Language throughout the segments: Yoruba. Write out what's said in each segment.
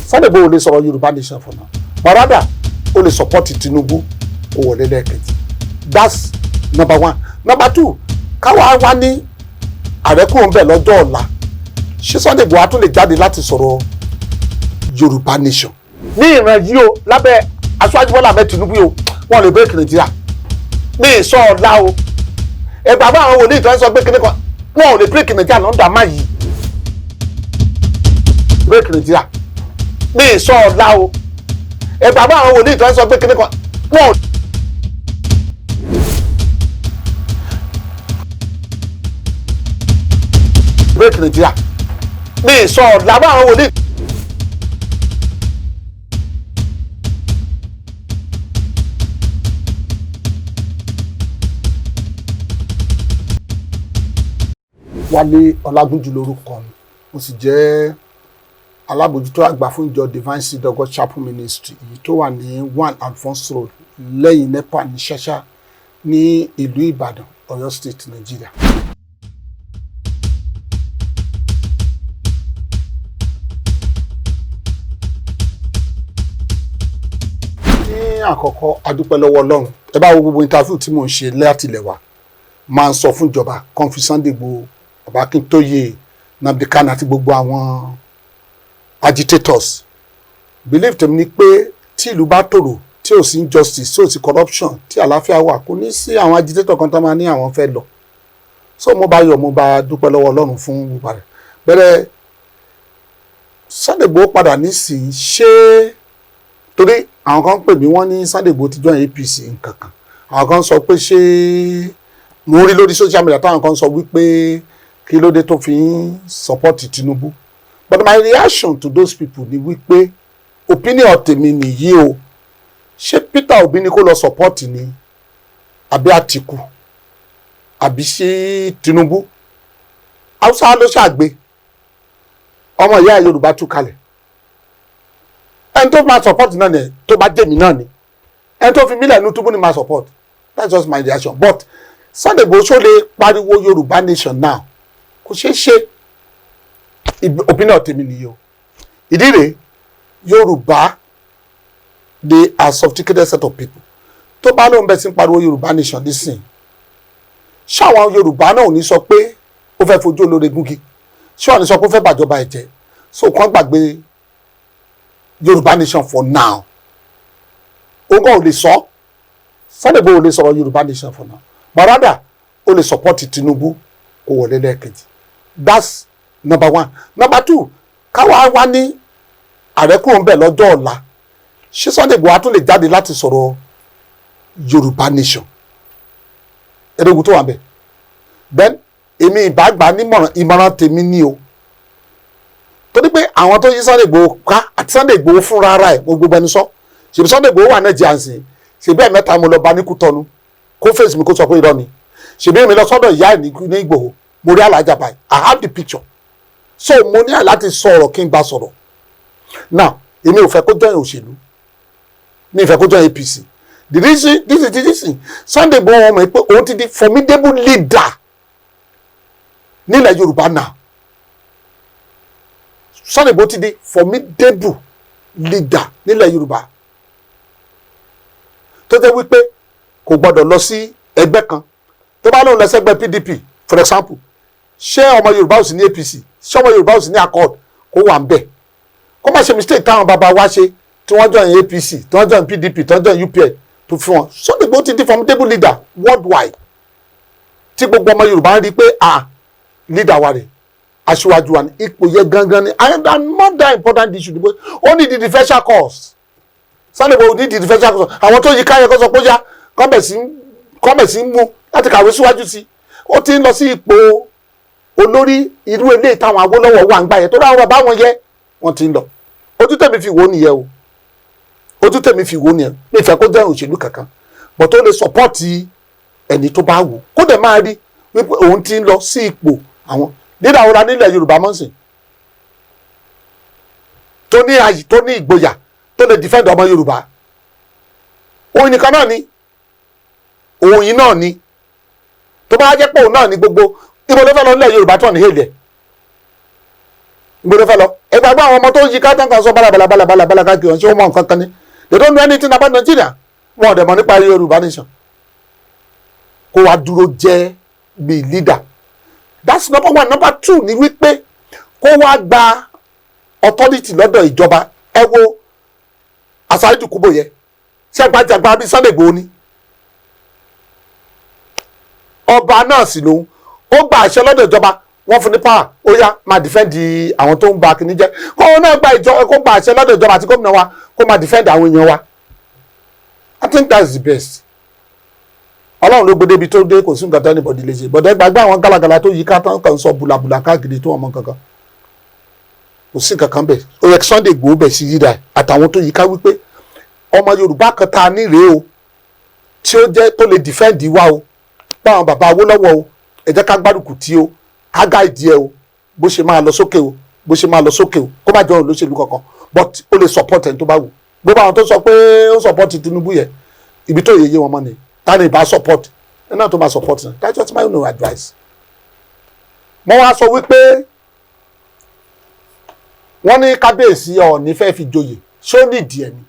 Sunday Igboho lè sọ̀rọ̀ Yorùbá nation for now but rather ó lè support Tinubu kó wọlé lẹ́ẹ̀kejì. That's number one. Number two, káwa wá ní àrẹ́kùn ń bẹ̀ lọ́jọ́ ọ̀la ṣé Sunday Igboho á tún lè jáde láti sọ̀rọ̀ Yorùbá nation ní ìran yìí o lábẹ́ Aṣíwájú Bọ́lá Ahmed Tinubu o wọ́n lè break Nàìjíríà ní ìsọ ọ̀la o ẹgbàá bá àwọn wòlíì tó ń sọ pé kíní kan wọ́n ò lè break Nàìjíríà lọ́ndà má yìí break Nàìjíríà ní ìsọ ọ̀la o ẹgbàá bá àwọn wòlíì tó ń sọ pé kíní kan wọ́n ò break Nàìjíríà ní ìsọ ọ̀la bá àwọn wòlíì. Wálé Ọlágúnjú lórúkọ mi mo sì jẹ́ alábòjútó àgbà fún ìjọ Divine Seed of God Chapel Ministry èyí tó wà ní 1 Alphonse Road lẹ́yìn NEPA ní Ṣáṣá ní ìlú Ìbàdàn, Ọ̀yọ́ State, Nàìjíríà. Ní àkọ́kọ́ a dúpẹ́ lọ́wọ́ Ọlọ́run ẹ bá wo gbogbo interview tí mò ń ṣe látilẹ̀ wa máa ń sọ fún ìjọba kan fi Sunday Igboho Akintoye Nnamdi Kanu àti gbogbo àwọn agitators believe tèmi ni pé tí ìlú bá tòrò tí ò sí injustice tí ò sí corruption tí àlàáfíà wà kò ní sí àwọn agitator kan tó máa ní àwọn fẹ́ lọ so mo bá yọ̀ mo bá dúpẹ́ lọ́wọ́ Ọlọ́run fún gbogbo rẹ̀ bẹ́rẹ̀ Sunday Igboho padà nísìnyí ṣé torí àwọn kan pè mí wọ́n ní Sunday Igboho ti join APC nǹkan kan àwọn kan sọ pé ṣé mo rí lórí social media táwọn kan sọ wípé kí ló dé tó fi ń support Tinubu but my reaction to those people ni wípé opinion tèmi nìyí o ṣé Peter Obi ni kó lọ support ni àbí Atiku àbí ṣé Tinubu Hausa ló ṣàgbé ọmọ ìyá Yorùbá tú kalẹ̀ ẹni tó máa support náà ni tó bá jẹ́mi náà ni ẹni tó fi mílẹ̀ ní túbú ni máa support that's just my reaction but Sunday Igboho ṣó lè pariwo Yorùbá nation now kò ṣeé ṣe opinion tèmi nìyí o ìdí rèé Yorùbá they are sophisticated set of people tó bá lóun bẹ́ẹ̀ sí ń pariwo Yorùbá nation nísìnyí ṣáwọn Yorùbá náà ò ní sọ pé ó fẹ́ fojú olóore gúngi ṣé wọ́n ní sọ pé ó fẹ́ bàjọba ẹ̀jẹ̀ so kàn gbàgbé Yorùbá nation for now òun kàn ò lè sọ Sunday Igboho ò lè sọ̀rọ̀ Yorùbá nation for now but rather ó lè support Tinubu kó wọlé lẹ́ẹ̀kejì that's number one. Number two, káwa wá ní àrẹ́kùn ń bẹ̀ lọ́jọ́ ọ̀la ṣé Sunday Igboho á tún lè jáde láti sọ̀rọ̀ Yorùbá nation ẹ̀rọ̀gùn tó wà bẹ̀ then èmi ìbágbà nímọ̀ràn ìmọ̀ràn tèmi ní o torí pé àwọn tó yí Sunday Igboho ká àti Sunday Igboho fúnra ara ẹ̀ mo gbogbo ẹni sọ ṣèbí Sunday Igboho wà Nàìjíríà sí ṣèbí ẹ̀mẹ́ta mo lọ bá ní Kútọ́nù kó fèsì mi kó sọ pé irọ́ ni ṣèbí èmi lọ sọ́dọ̀ ìyá ẹ̀ ní Igboho mo rí alájà báyìí I have the picture so mo ní láti sọ̀rọ̀ kí n bá sọ̀rọ̀ now èmi ò fẹ́ kó join òṣèlú mi ò fẹ́ kó join APC the reason this is the reason Sunday Igboho wọn mọ̀ pé òun ti di formidable leader nílẹ̀ Yorùbá now Sunday Igboho ti di formidable leader nílẹ̀ Yorùbá tó jẹ́ wípé kò gbọ́dọ̀ lọ sí ẹgbẹ́ kan tó bá lóun lọ sẹ́gbẹ́ PDP for example ṣé ọmọ Yorùbá ò sí ní APC ṣé ọmọ Yorùbá ò sí ní accord kó wà ń bẹ̀ kó má ṣe mistake táwọn bàbá wa ṣe tí wọ́n join APC tí wọ́n join PDP tí wọ́n join UPN tó fi wọn Sunday Igboho ti di formidable leader worldwide tí gbogbo ọmọ Yorùbá ń rí pé leader wa rẹ̀ aṣíwájú wa ní ipò yẹ gangan ni and more than important issue ni pé ó ní the differential course Sunday Igboho ní the differential course àwọn tó yí káyọ̀ kó sọ pé ó yá kọ́mẹ̀sì ń mú láti kàwé síwájú sí ó ti ń lọ sí ipò olórí irú ilé táwọn Awólọ́wọ̀ wà ń gbà yẹn tó dáhùn bàbá wọn yẹ wọ́n ti ń lọ ojú tèmi fi wò ó nìyẹn o ojú tèmi fi wò ó nìyẹn mi ìfẹ́ kó jẹ́ òṣèlú kankan but ó lè sọpọ́ọ̀tì ẹni tó bá wù kó dẹ̀ máa rí wípé òun ti ń lọ sí ipò àwọn nílẹ̀ àwọn nílẹ̀ Yorùbá mọ́sìn tó ní àyè tó ní ìgboyà tó lè defend ọmọ Yorùbá òun nìkan náà ni òun yìí náà ni tó bá jẹ́ pé òun náà ni gbogbo ibo ló fẹ́ lọ nílẹ̀ Yorùbá tó ní hèlẹ̀ gbọ́dọ̀ fẹ́ lọ ẹgbẹ́ àgbà àwọn ọmọ tó yí ká tán kan sọ bálabàlà káàkiri ọ̀hún ṣé wọ́n mọ nǹkan kan ní they don't know anything about Nigeria wọn ò dẹ̀ mọ̀ nípa Yorùbá nation kó wá dúró jẹ́ bí leader that's number one. Number two ni wípé kó wá gba authority lọ́dọ̀ ìjọba ẹ wo Asari Kubo yẹ ṣé àgbàjàgbà bíi Sunday Igboho ni ọba náà sì lòun ó gba àṣẹ lọ́dọ̀ ìjọba wọ́n fún ní power ó yá máa defend àwọn tó ń ba kìíní jẹ́ kó wọn náà kó gba àṣẹ lọ́dọ̀ ìjọba àti gómìnà wa kó máa defend àwọn èèyàn wa I think that's the best. Ọlọ́run ló gbé débi tó dé kò sí nǹkan tó anybody lè ṣe bọ̀dẹ́ gbàgbé àwọn gálagàlà tó yí ká tán kàn sọ bùlàbùlà káàkiri tó ọmọ kankan kò sí nǹkan kan bẹ̀ ó yẹ kí Sunday Igboho bẹ̀ sí yíra àtàwọn tó yí ká wípé ọmọ Yorùbá kan tá a ní rèé o tí ó jẹ́ tó lè defend wa o báwọn bàbá Awólọ́wọ̀ o ẹ jẹ́ ká gbárùkù tí o ká gáìdì ẹ o bó ṣe máa lọ sókè o bó ṣe máa lọ sókè o kó má jọ òun lóṣèlú kankan but ó lè support ẹni tó bá wù gbogbo àwọn tó sọ pé ó support Tinubu yẹ ibi tó yẹ wọn mọ́ ni tani ìbá support ẹ náà tó máa support náà that's just my own advice. mo wá sọ wípé wọ́n ní kábíyèsí Ọọ̀ni fẹ́ fi joyè ṣó nídìí ẹni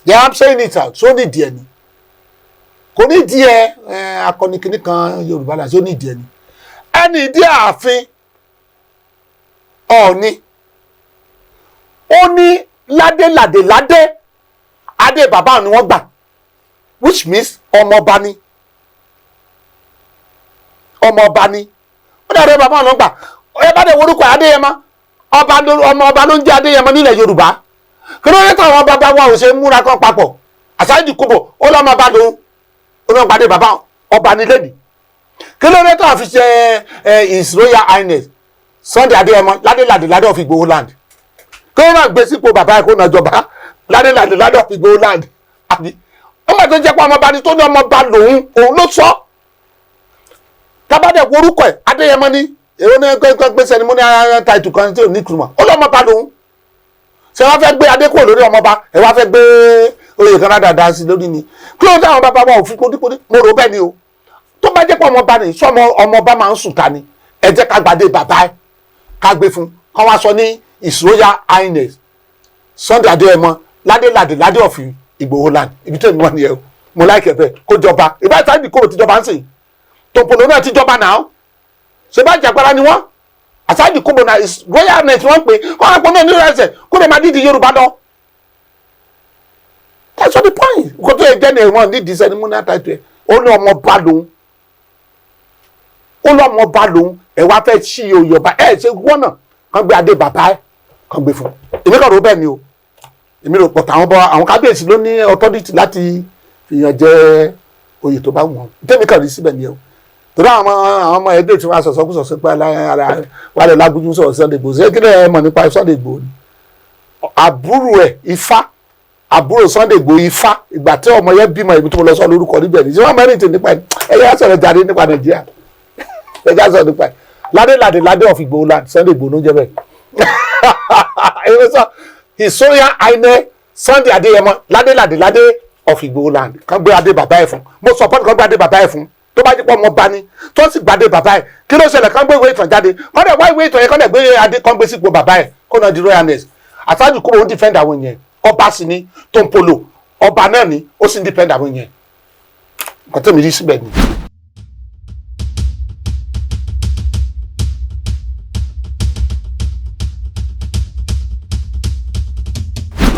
yeah I'm saying it out ṣó nídìí ẹni kò nídìí ẹ akọni kìíní kan Yorùbá là ṣó nídìí ẹni ẹni ìdí ààfin Ọọ̀ni ó ní ládé adé bàbá ni wọ́n gbà which means ọmọọba ni ó dàdé bàbá ọ̀nà gbà ẹ bá dé orúkọ Adéyẹmọ ọmọọba ló ń jẹ́ Adéyẹmọ nílẹ̀ Yorùbá kí ló dé táwọn bàbá wa ò ṣe múra kan papọ̀ Asari Kubo ó lọ́mọọba lòun ó lọ́mọ pàdé bàbá ọba ní lẹ́nìí kí ló dé táwọn fi ṣe His Royal Highness Sunday Adéyẹmọ ládé of Igboho land kí ló náà gbé sípò bàbá ẹ̀ kó náà jọba ládé of Igboho land àbí ọmọ tó jẹ́ pé ọmọọba ni tó ní ọmọọba lòun òun ló sọ tábàdẹ̀ orúkọ ẹ̀ Adéyẹmọ ní èrò ní gbèsè ni mo ní ara tàìtù kan tí ò ní kùrùmọ̀ ó lọ́mọọba lòun ṣé wọ́n fẹ́ gbé adé kúrò lórí ọmọọba ẹ̀ wá fẹ́ gbé oyè kan dáadáa sí lórí ni kí ló ń táwọn bàbá wa ò fi kódíkódí mo rò bẹ́ẹ̀ ni o tó bá jẹ́ pé ọmọọba ni sọmọ ọmọọba máa ń sùn ta ni ẹ jẹ́ ká gbàdé bàbá ẹ̀ ká gbé fún kán wá sọ ní His Royal Highness Sunday Adéyẹmọ ládé of Igboho land ibi tó ní wọn ni ẹ mo láìkẹ bẹ́ẹ̀ kó jọba ìbá Asari Kubo ti jọba ń sìn Tòǹpòlò náà ti jọba náà ṣe bá jàgbára ni wọn Asari Kubo na His Royal Highness wọn pè wọn àpò náà nílò ẹsẹ kó lè máa dídì Yorùbá lọ that's the point kó tó yẹ jẹ́ ní ẹ̀wọ̀n nídìí ceremonial title ẹ̀ ó ní ọmọọba lòun ẹ̀ wá fẹ́ ṣí oyè ọba ẹ̀ ṣe wọ́n náà kàn gbé adé bàbá ẹ̀ kàn gbé fún èmi kàn rò bẹ́ẹ̀ ni o èmi rò pọ̀ àwọn kábíyèsí ló ní authority láti fìyàn jẹ oyè tó bá wù wọ́n tẹ́mi kàn rí síbẹ̀ ni o torí àwọn ọmọ ẹgbẹ́ tí wọ́n sọ̀sọ́ kú sọ̀sọ́ pé wàlẹ̀ lágbójú sọ̀rọ̀ Sunday Igboho ṣé kí lè mọ̀ nípa Sunday Igboho ni àbúrò ẹ̀ Ifá àbúrò Sunday Igboho Ifá ìgbà tí ọmọ yẹn bímọ ibi tó mo lọ sọ lórúkọ níbẹ̀ ni ṣé wọ́n mẹ́rin tì nípa ẹ̀yà sọ̀rọ̀ jáde nípa Nàìjíríà ẹ̀yà sọ̀rọ̀ nípa ládé of Igboho land Sunday Igboho ló ń jẹ́ bẹ́ẹ̀ His Royal Highness Sunday Adéyẹmọ ládé of Igboho land kan gbé adé bàbá ẹ̀ fún mo support kan gbé adé bàbá ẹ̀ fún tó bá jẹ́ pé ọmọ bá ní tó sì gbadé bàbá ẹ̀ kí ló ṣẹlẹ̀ kan gbé ìwé ìtàn jáde wọ́n dẹ̀ wá ìwé ìtàn yẹn kan dẹ̀ gbé adé kan gbé sípò bàbá ẹ̀ kó náà di Royal Highness Asari Kubo ń defend àwọn yẹn ọba sì ni Tòǹpòlò ọba náà ni ó sì ń defend àwọn yẹn nǹkan tó mi rí síbẹ̀ ni.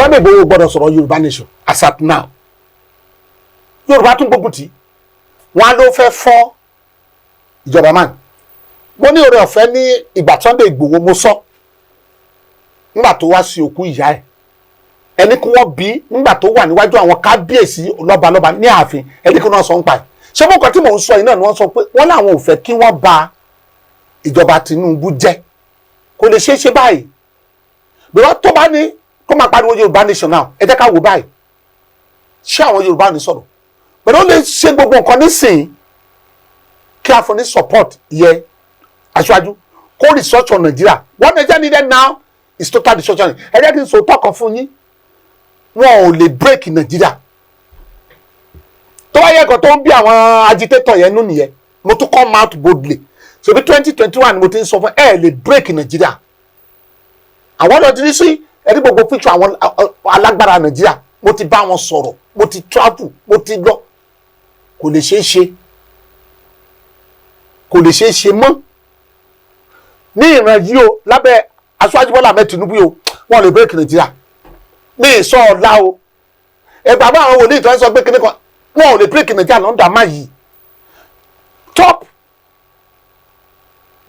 Sunday Igboho gbọ́dọ̀ sọ̀rọ̀ Yorùbá nation as at now Yorùbá tún gbógun tì wọn á ló fẹ́ fọ́ ìjọba man mo ní oore ọ̀fẹ́ ní ìgbà Sunday Igboho mo sọ nígbà tó wá sí òkú ìyá ẹ̀ ẹni kí wọ́n bí nígbà tó wà níwájú àwọn kábíyèsí lọ́balọ́ba ní ààfin ẹni kí wọ́n sọ ń pa ẹ̀ ṣé mo kàn tí mò ń sọ yìí náà ni wọ́n sọ pé wọ́n láwọn ò fẹ́ kí wọ́n ba ìjọba Tinubu jẹ́ kò lè ṣeé ṣe báyìí bí wọ́n tó bá ní kó máa pariwo Yorùbá nation now ẹ jẹ́ ká wò báyìí ṣé àwọn Yorùbá ní sọ̀rọ̀ pẹ̀lú ó lè ṣe gbogbo nǹkan nísìnyí kí a fún ní support yẹ aṣáájú kó research on Nigeria what Nigeria needed now is total destruction ẹ jẹ́ kí n sọ tọkàn fún yín wọn ò lè break Nigeria tó wáyé ẹ̀kọ́ tó ń bí àwọn agitator yẹn nú nìyẹn mo tún come out boldly ṣebí 2021 mo ti ń sọ fún ẹ lè break Nigeria àwọn náà ti rí sí ẹni gbogbo picture àwọn alágbára Nàìjíríà mo ti bá wọn sọ̀rọ̀ mo ti travel mo ti lọ kò lè ṣeé ṣe mọ́ ní ìran yìí o lábẹ́ Aṣíwájú Bọ́lá Ahmed Tinubu o wọn lè break Nàìjíríà ní ìsọ ọ̀la o ẹgbàá bá àwọn wòlíì tó ń sọ pé kíní kan wọn ò lè break Nàìjíríà lọ́ndà má yìí top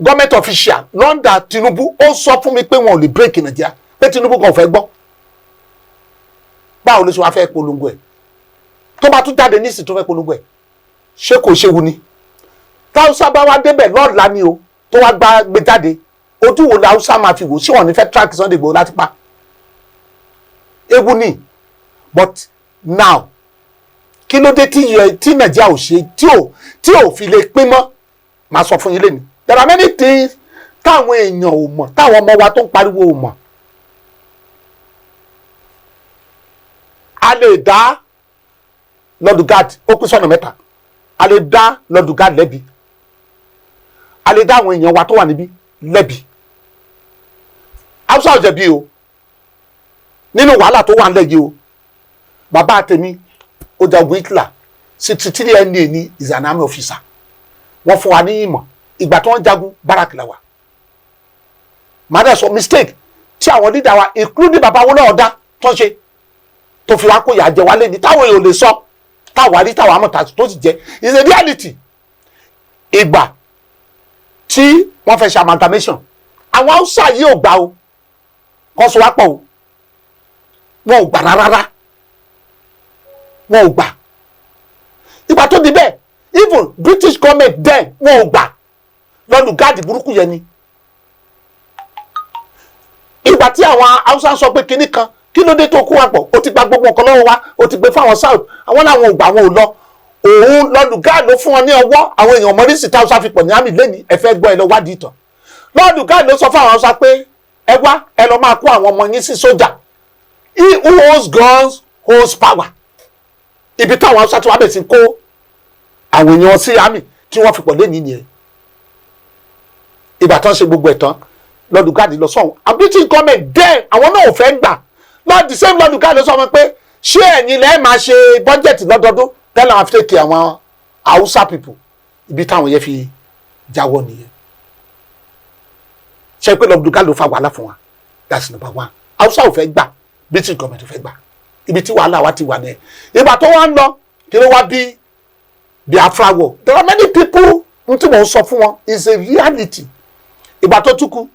government official lọ́ndà Tinubu ó sọ fún mi pé wọn ò lè break Nàìjíríà pé Tinubu kan ò fẹ́ gbọ́ báwo ló ṣe wá fẹ́ polongo ẹ̀ tó bá tún jáde nísìsiyìí tó fẹ́ polongo ẹ̀ ṣé kò ṣe wu ni táwùsá bá wá débẹ̀ lọ́ọ̀la ni o tó wá gbé jáde ojú wo làwùsá máa fi wò sí wọn ní fẹ́ track Sunday Igboho láti pa ewu ni but now kí ló dé tí Nàìjíríà ò ṣe tí ò fi lè pín mọ́ máa sọ fún yín lẹ́nu there are many things táwọn èèyàn ò mọ̀ táwọn ọmọ wa tó ń pariwo ò mọ̀ a lè dá Lord-Lugard ó pín sọ́nà mẹ́ta a lè dá Lord-Lugard lẹ́bi a lè dá àwọn èèyàn wa tó wà níbí lẹ́bi Hausa ò jẹ̀bi o nínú wàhálà tó wà nílẹ̀ yìí o bàbá àtẹ̀mí ó jagun Hitler 63 NA ní is an army officer wọ́n fún wa ní ìmọ̀ ìgbà tí wọ́n jagun barak la wà màdà sọ mistake tí àwọn leader wa including bàbá wọn náà dá tó ń ṣe tó fi wá kó ìyà jẹ wá lé ní táwọn èèyàn ò lè sọ táwa rí táwa àmọ̀ta tó sì jẹ́ is a reality ìgbà tí wọ́n fẹ́ ṣe amalgamation àwọn Hausa yìí ò gbà o kọ́ sọ wá pọ̀ o wọn ò gbà rárá wọn ò gbà ìgbà tó di bẹ́ẹ̀ even British government then wọn ò gbà Lord-Lugard burúkú yẹn ni ìgbà tí àwọn Hausa sọ pé kinní kan kí ló dé tó kó wa pọ̀ ó ti gba gbogbo nǹkan lọ́wọ́ wa ó ti gbé fáwọn South àwọn làwọn ò gbà wọn ò lọ òun Lord-Lugard ló fún wọn ní ọwọ́ àwọn èèyàn mọ́rísì tí Hausa fi pọ̀ ní àmì lẹ́ni ẹ̀fẹ́ gbọ́ ẹ lọ wádìí ìtàn Lord-Lugard ló sọ fún àwọn Hausa pé ẹ wá ẹ lọ máa kó àwọn ọmọ yín sí sójà he who holds guns holds power ibi táwọn Hausa tí wọ́n bẹ̀ sí kó àwọn èèyàn sí àmì tí wọ́n fi pọ̀ lẹ́ni nìyẹn ìgbà tán ṣe gbogbo ẹ̀ tán Lord-Lugard lọ sọ̀hún and British government then àwọn náà ò fẹ́ gbà not the same Lord-Lugard ló sọ wọn pé ṣé ẹ̀yin lẹ́ẹ̀ máa ṣe bọ́jẹ̀tì lọ́dọọdún tẹ́lẹ̀ àwọn afẹ́kẹ́ àwọn Hausa people ibi táwọn yẹn fi jáwọ́ nìyẹn ṣe pé Lord-Lugard ló fa wàhálà fún wa that's number one Hausa ò fẹ́ gbà British government ò fẹ́ gbà ibi tí wàhálà wa ti wà nìyẹn ìgbà tó wá ń lọ kí ló wá bí Biafra war there are many people n tí mò ń sọ fún wọn is a reality ìgbà tó túkú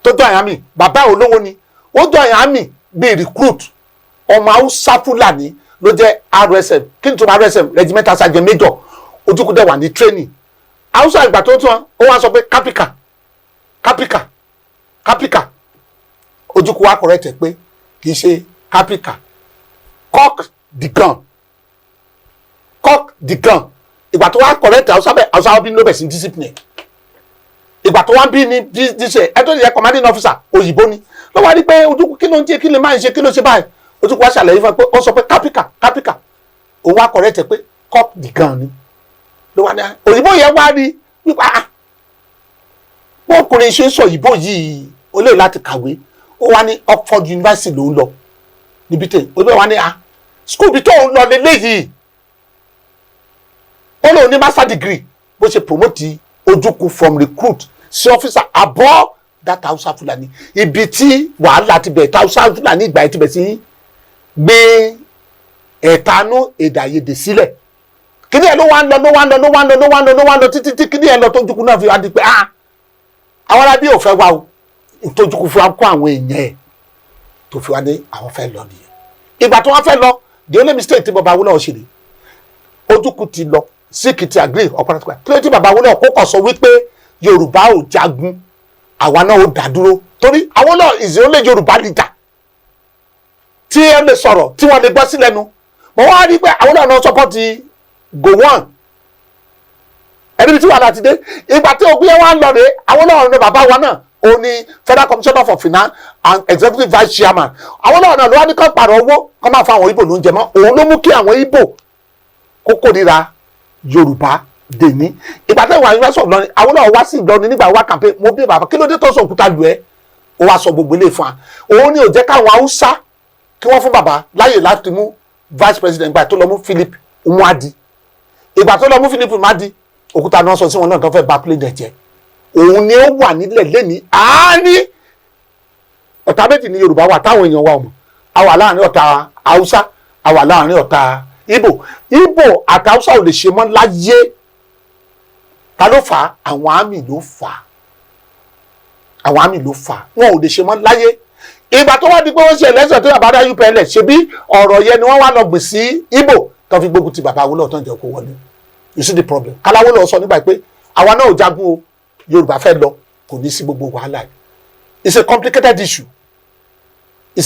tó jọ àyàmì bàbá olówó ni ó jọ àyàmì bíi recruit ọmọ Hausa Fúlàní ló jẹ́ RSM kí n tún RSM regimental sergeant major ojúkú dẹ̀ wà ní training Hausa ìgbà tó tún ó wá sọ pé kápíkà ojúkú wa correct ẹ̀ pé kì í ṣe kápíkà cock the gun ìgbà tó wá correct Hausa bẹ́ẹ̀ Hausa bí ló bẹ̀ sí discipline ìgbà tó wá bí ní díṣe ẹ tó yẹ commanding officer òyìnbó ni ló wá rí pé ojúkú kí ló ń jẹ kí lè máa ń ṣe kí ló ṣe báyìí ojúkú wá ṣàlàyé fún ẹ pé ó sọ pé kápíkà òun wá correct ẹ pé cock the gun ni ló wá ní òyìnbó yẹn wá rí wípé ọkùnrin ṣe ń sọ òyìnbó yìí ó lè láti kàwé ó wá ní Oxford University ló ń lọ níbi tẹ òyìnbó wá ní school bí tó ń lọ lélẹ́yìí ó lóun ní master degree bó ṣe promote ojúkú from recruit sí officer above that Hausa Fulani ibi tí wàhálà ti bẹ̀ tí Hausa Fulani ìgbà yẹn ti bẹ̀ sí gbé ẹ̀tanú èdèàìyedè sílẹ̀ kíní ẹ̀ ló wá ń lọ títí kíní ẹ̀ lọ tó ojúkú náà fi wá di pé àwọn arábí ò fẹ́ wá o ìtojúkú fi wá kó àwọn èèyàn ẹ̀ tó fi wá ní àwọn fẹ́ lọ nìyẹn ìgbà tó wọ́n fẹ́ lọ the only mistake tí bàbá Awólọ́wọ̀ ṣe ni ojúkú ti lọ síkì ti agree ọ̀pọ̀lọpọ̀ kí ló ti bàbá Awólọ́wọ̀ kó kàn sọ wípé Yorùbá ò jagun àwa náà ò dá dúró torí Awólọ́wọ̀ is the only Yorùbá leader tí ẹ lè sọ̀rọ̀ tí wọ́n lè gbọ́ sí lẹ́nu mọ̀ wọ́n á rí pé Awólọ́wọ̀ náà support Gowon ẹni tí wàhálà ti dé ìgbà tí ògbé wa ń lọ rèé Awólọ́wọ̀ ní bàbá wa náà ó ní Federal Commissioner for Finance and Executive Vice Chairman Awólọ́wọ̀ náà ló wá ní kán pààrọ̀ owó kán máa fa àwọn Ìgbò lóúnjẹ mọ́ òun ló mú kí àwọn Ìgbò kó kórìíra Yorùbá dèní ìgbà tí ìwà yunifásitì Ìlọrin Awólọ́wọ̀ wá sí Ìlọrin nígbà wá campaign mo bí bàbá kí ló dé tó sọ òkúta lù ẹ́ ó wá sọ gbogbo ilé fún wa òun ni ò jẹ́ káwọn Haúsá kí wọ́n fún bàbá láyè láti mú vice president ìgbà tó lọ mú Philip Nwadi ìgbà tó lọ mú Philip Nwadi òkúta náà sọ sí wọn náà tó fẹ́ ba plane jẹ́ òun ni ó wà nílẹ̀ lẹ́ni àárín ọ̀tá méjì ní Yorùbá wà táwọn èèyàn wa ọmọ àwa láàrin ọ̀tá Haúsá àwa láàrin ọ̀tá Ìgbò àti Haúsá ò lè ṣe mọ́ láyé ta ló fà á àwọn àmì ló fà á wọn ò lè ṣe mọ́ láyé ìgbà tó wá di pé wọ́n ṣe ẹlẹ́sẹ̀ tó yàrá dá UPLS ṣe bí ọ̀rọ̀ yẹn ni wọ́n wá lọ gbìn sí Ìgbò tó fi gbógun ti bàbá Awólọ́wọ̀ tó ń jẹ́ kó wọlé you see the problem Awólọ́wọ̀ sọ nígbà pé àwa náà ò jagun o Yorùbá fẹ́ lọ kò ní sí gbogbo wàhálà yìí it's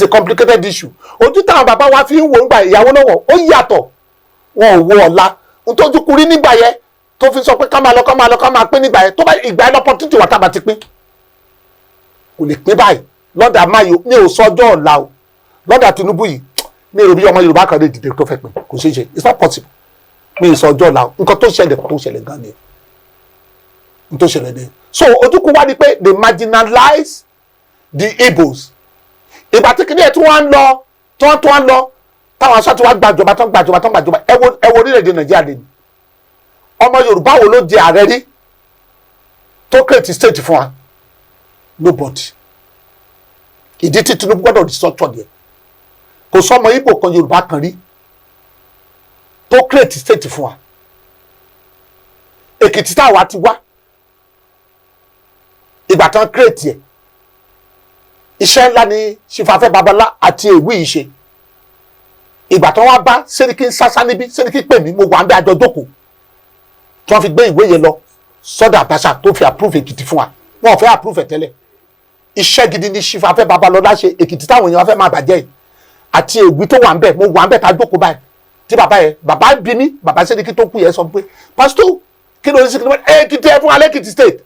a complicated issue ojú táwọn bàbá wa fi ń wò nígbà ìyàwó lọ́wọ́ ó yàtọ̀ wọn ò wo ọ̀la nítorí kúrí nígbà yẹn tó fi sọ pé ká máa pín nígbà yẹn tó bá ìgbà yẹn lọ́pọ̀ títí wà tábà ti pín kò lè pín báyìí lọ́dà Mayo ní ò sọjọ́ ọ̀la o lọ́dà Tinubu yìí ní èrò bí ọmọ Yorùbá kan lè dìde tó fẹ́ pín kò ṣeé ṣe it's not possible ní ìsọjọ́ ọ̀la o nǹkan tó ṣẹlẹ̀ gan ni n tó ṣẹlẹ̀ ni so ojúkú wá ní pé they marginalize the Igbos ìgbà tí kìnìyàn tí wọ́n ń lọ táwọn aṣáájú wa gbàjọba ẹ wo orílẹ̀-èdè Nàìjíríà lè ní ọmọ Yorùbá wo ló di ààrẹ rí tó create state fún wa nobody ìdí tí Tinubu gbọ́dọ̀ di sọ́tọ̀ díẹ̀ kò sọmọ Ìgbò kan Yorùbá kan rí tó create state fún wa Èkìtì táwa ti wá ìgbà tán create ẹ̀ iṣẹ́ ńlá ni Ṣífàfẹ́ Babalá àti Èwí yìí ṣe ìgbà tán wá bá Sẹ́ríkì sásá níbí Sẹ́ríkì pè mí mo wà ń bẹ àjọ jókòó tí wọ́n fi gbé ìwé yẹn lọ sọ́dọ̀ Abacha tó fi approve Èkìtì fún wa wọn ò fẹ́ approve ẹ̀ tẹ́lẹ̀ iṣẹ́ gidi ni Ṣífàfẹ́ Babalọ́lá ṣe Èkìtì táwọn èèyàn fẹ́ máa bàjẹ́ yìí àti Èwí tó wà ń bẹ mo wà ń bẹ tá a jókòó báyìí tí bàbá bí mi bàbá Sẹ́ríkì tó kú yẹn sọ pé pásítọ̀ kí ló ń ṣe Èkìtì ẹ fún wa lẹ́kìtì state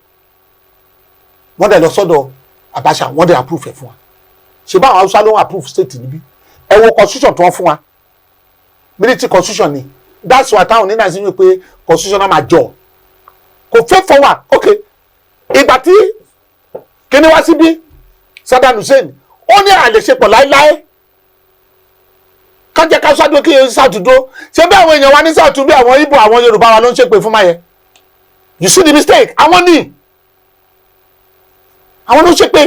wọ́n dẹ̀ lọ sọ́dọ̀ Abacha wọ́n dẹ̀ approve ẹ̀ fún wa ṣe bá àwọn Haúsá ló ń approve state níbí ẹ wo constitution tó wọ́n fún wa military constitution ni that's why táwọn ní Nàìjíríà pé constitutional máa jọ kò fẹ́ forward ok ìgbà tí kíní wá síbí Saddam Hussein ó ní àlèṣepọ̀ láéláé kájẹ́ ká ṣáájú kí yẹn ṣàtúndó ṣé bí àwọn èèyàn wa ní ṣàtúndó bí àwọn Ìgbò àwọn Yorùbá wa ló ń ṣépè fún máyẹ you see the mistake àwọn ní àwọn ló ṣépè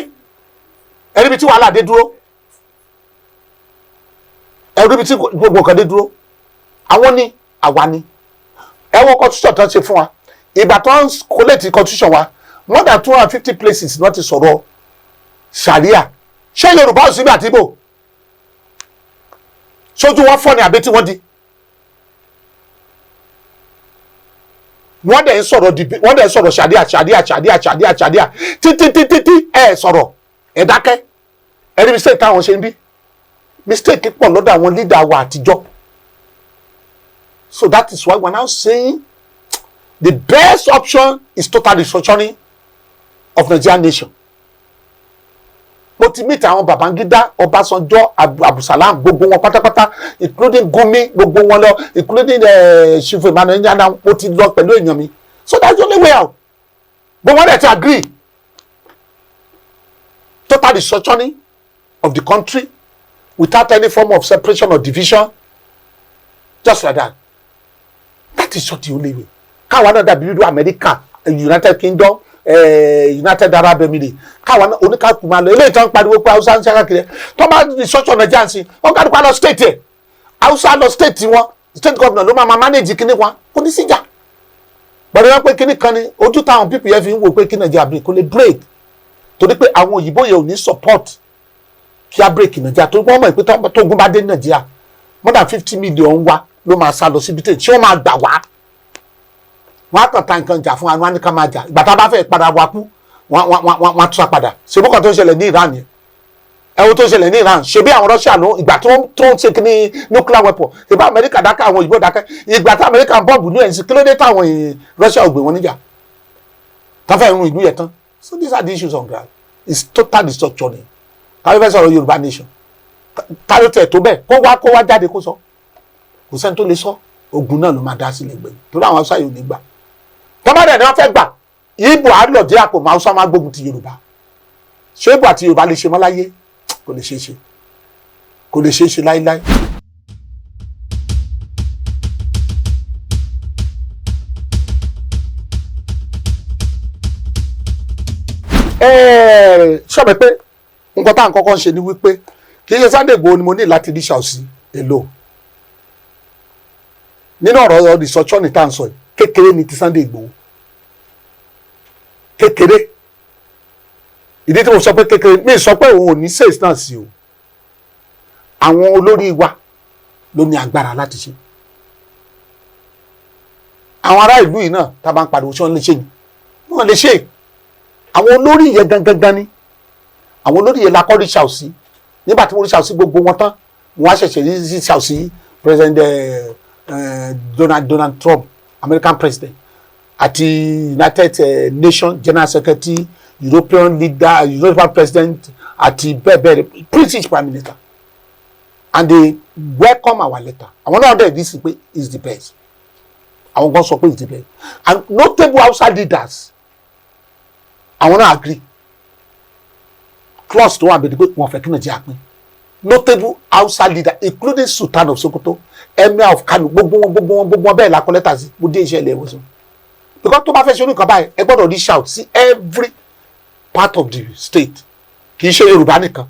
ẹ̀rí bí tí wàhálà dé dúró ẹ̀rí bí tí gbogbo nǹkan dé dúró àwọn ní àwa ní ẹ̀wọ̀n constitution tó ń ṣe fún wa ìgbà tó ń collate constitution wa more than 250 places wọ́n ti sọ̀rọ̀ sharia ṣé Yorùbá ò síbi àti Ìgbò sójú wọn fọ́ ni àbí tí wọ́n di wọ́n dẹ̀ ń sọ̀rọ̀ sharia títí ẹ̀ sọ̀rọ̀ ẹ̀ dákẹ́ ẹ̀rí mistake táwọn ṣe ń bí mistake pọ̀ lọ́dọ̀ àwọn leader wa àtijọ́ so that is why we are now saying the best option is total restructuring of Nigerian nation. Mo ti meet àwọn Babangida, Ọbásanjọ́, Abdulsalam, gbogbo wọn pátápátá, including Gumi, gbogbo wọn lọ, including Chief Emmanuel Nyana, mo ti lọ pẹ̀lú èèyàn mi. So that's the only way out. But wọ́n dẹ̀ ti agree. Total restructuring of the country without any form of separation or division, just like that. That is not the only way. Káwọn náà dàbí irú America, United Kingdom, United Arab Emirates, káwọn náà oníkàkùn máa lọ eléyìí tó ń pariwo pé Hausa ń ṣe káàkiri tó máa restructure Nigeria sí wọn kàdúpọ̀ lọ state ẹ̀ Hausa lọ state wọn state governor ló máa manage kíní wọn kò ní síjà gbọ́dọ̀ wọn pé kíní kan ni ojú táwọn people yẹn fi ń wò pé kí Nigeria break kò lè break torí pé àwọn òyìnbó yẹn ò ní support kí á break Nigeria torí wọ́n mọ̀ pé tógun bá dé Nigeria more than 50 million wa ló máa sá lọ síbi tí wọ́n máa gbà wá wọ́n á kàn ta nǹkan jà fún wa wọ́n á ní ká máa jà ìgbà tá a bá fẹ́ padà wá kú wọ́n á tún padà ṣebí kan tó ń ṣẹlẹ̀ ní Iran yẹn ẹ̀wọ̀n tó ń ṣẹlẹ̀ ní Iran ṣebí àwọn Russia ló ìgbà tó ń ṣe kíní nuclear weapon ìgbà Amẹ́ríkà dákẹ́ àwọn òyìnbó dákẹ́ ìgbà tá Amẹ́ríkà ń bọ́ọ̀bù ní ẹ̀sìn kí ló dé táwọn Russia ò gbé wọn níjà tá fẹ́ run ìlú yẹn tán so these are the issues on ground it's total destruction káwé fẹ́ sọ̀rọ̀ Yorùbá nation káwé tẹ̀ tó bẹ́ẹ̀ kó wá jáde kó sọ kò sẹ́ni tó lè sọ ogun náà ló máa dá sílẹ̀ gbẹ̀yìn torí àwọn Haúsá yóò ní gbà tọ́mọdé ni wọ́n fẹ́ gbà Ìgbò àlọ́dẹ àpò Haúsá máa gbógun ti Yorùbá ṣé ìbò àti Yorùbá lè ṣe mọ́ láyé kò lè ṣeé ṣe kò lè ṣeé ṣe láíláí. ṣọ́bẹ̀ pé nǹkan tá à ń kọ́kọ́ ń ṣe ni wípé kì í ṣe Sunday Igboho ni mo ní láti ríṣà sí èlò nínú ọ̀rọ̀ ìsọ̀tsọ́ ní tá à ń sọ yìí kékeré ni ti Sunday Igboho kékeré ìdí tí mo sọ pé kékeré mi sọ pé òun ò ní sèse náà sí o àwọn olórí wa ló ní agbára láti ṣe àwọn ará ìlú yìí náà tá a bá ń pariwo ṣé wọ́n lè ṣe ni wọ́n lè ṣe àwọn olórí yẹn gangan ni àwọn olórí yẹn la kọ́ rí ṣàwùsí nígbà tí mo rí ṣàwùsí gbogbo wọn tán mo wá ṣẹ̀ṣẹ̀ rí ṣàwùsí president Donald Trump American president àti United Nations General Secretary European leader European president àti bẹ́ẹ̀ British prime minister and they welcome our letter àwọn náà dẹ̀ dis pé is the best àwọn kan sọ pé is the best and notable outside leaders àwọn náà agree clause tó wà bẹ́ẹ̀ pé wọ́n fẹ́ kí Nàìjíríà pín notable outside leader including Sultan of Sokoto Emir of Kano gbogbo wọn bẹ́ẹ̀ la kọ lẹ́tà sí mo dé iṣẹ́ ilé ìwòsàn because tó bá fẹ́ ṣe oníkan báyìí ẹ gbọ́dọ̀ reach out sí every part of the state kì í ṣe Yorùbá nìkan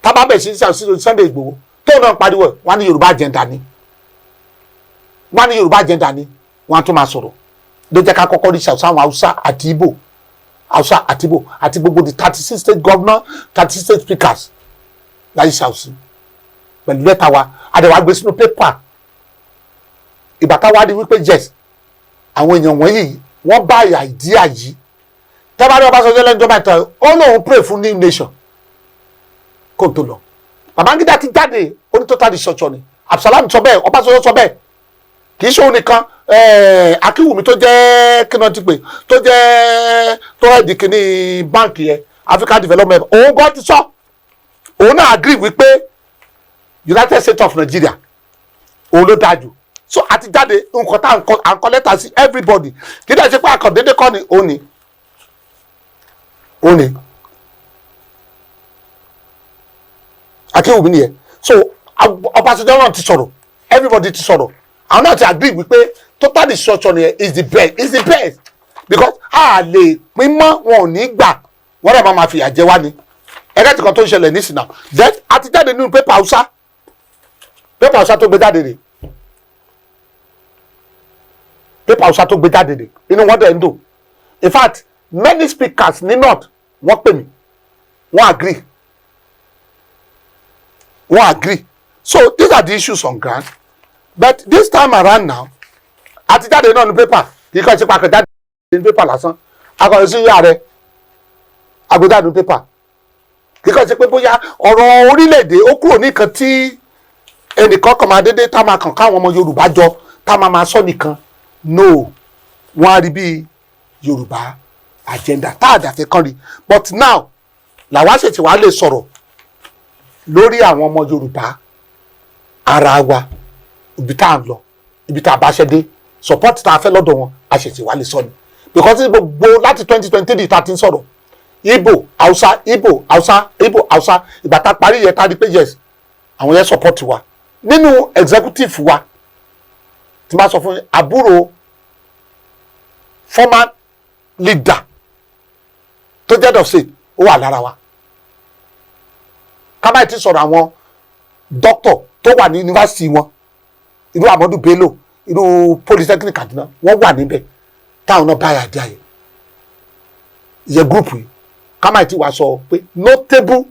tá bá bẹ̀ sí Sunday Igboho tó náà pariwo wọn ní Yorùbá agenda ni wọn tún máa sọ̀rọ̀ ló jẹ́ ká kọ́kọ́ reach out sáwọn Hausa àti Igbo àti gbogbo the 36 state governor 36 state speakers láyé ṣàwùsí pẹ̀lú lẹ́tà wa àdẹ̀wà gbé sínú pépà ìgbà táwa di wípé yes àwọn èèyàn wọ̀nyí wọ́n bá àìdíà yìí tẹ́bárí Ọbásanjọ́ lẹ́jọ́ mẹ́ta ó lóun pray fún new nation kó tó lọ Babangida ti jáde onítọ́ta di ṣọ̀ṣọ̀ ni Absalom sọ bẹ́ẹ̀ Ọbásanjọ́ sọ bẹ́ẹ̀ kì í ṣe òun nìkan Akínwùmí tó jẹ́ kíná ti pè tó jẹ́ tó ẹ̀dì kìíní báǹkì yẹn African Development òun gan ti sọ òun náà agree wípé United States of Nigeria òun ló dájú so àti jáde nǹkan tá à ń kọ lẹ́tà sí everybody kì í dẹ̀ ṣe pé àkàndéédé kọ́ ni òun ni Akínwùmí nìyẹn so Ọbásanjọ́ náà ti sọ̀rọ̀ everybody ti sọ̀rọ̀ àwọn náà ti agree wípé total destruction nìyẹn is the best because a lè pín mọ́ wọn ò ní gbà wọ́n dẹ̀ máa fìyà jẹ wá ni ẹ̀rẹ́ tí kan tó ń ṣẹlẹ̀ nísìnyí náà then àti jáde nínú pépà Hausa tó gbé jáde rè pépà Hausa tó gbé jáde rè inú wọn dẹ̀ ń dùn in fact many speakers ní north wọ́n pè mí wọ́n agree so these are the issues on ground but this time around now àti jáde náà ní pépà kì í kọ́ ṣe pàkẹ́ jáde ní pépà lásán akọ̀rọ̀ sí ààrẹ agbèjáde ní pépà kì í kọ́ ṣe pé bóyá ọ̀rọ̀ orílẹ̀-èdè ó kúrò ní nǹkan tí ẹnìkan kan máa dédé tá máa kàn káwọn ọmọ Yorùbá jọ tá máa sọ nìkan no wọ́n á rí bí Yorùbá agenda tá àdàfẹ́ kan rí but now làwa ṣètì wá lè sọ̀rọ̀ lórí àwọn ọmọ Yorùbá ara wa ibi tá à ń lọ ibi tá a bá ṣe dé support tá a fẹ́ lọ́dọ̀ wọn a ṣètì wá lè sọ ni because gbogbo láti 2023 tá a ti ń sọ̀rọ̀ Igbo Hausa ìgbà tá a parí yẹn tá a di pé yes àwọn yẹn support wa nínú executive wa tí máa sọ fún àbúrò former leader tó jẹ́ of state ó wà lára wa kábàáyé ti sọ̀rọ̀ àwọn doctor tó wà ní yunifásitì wọn irú Amadu Bello irú polytechnic Kaduna wọ́n wà níbẹ̀ táwọn náà báyà dé àyè ìyẹn group yìí kábàáyé ti wà sọ pé notable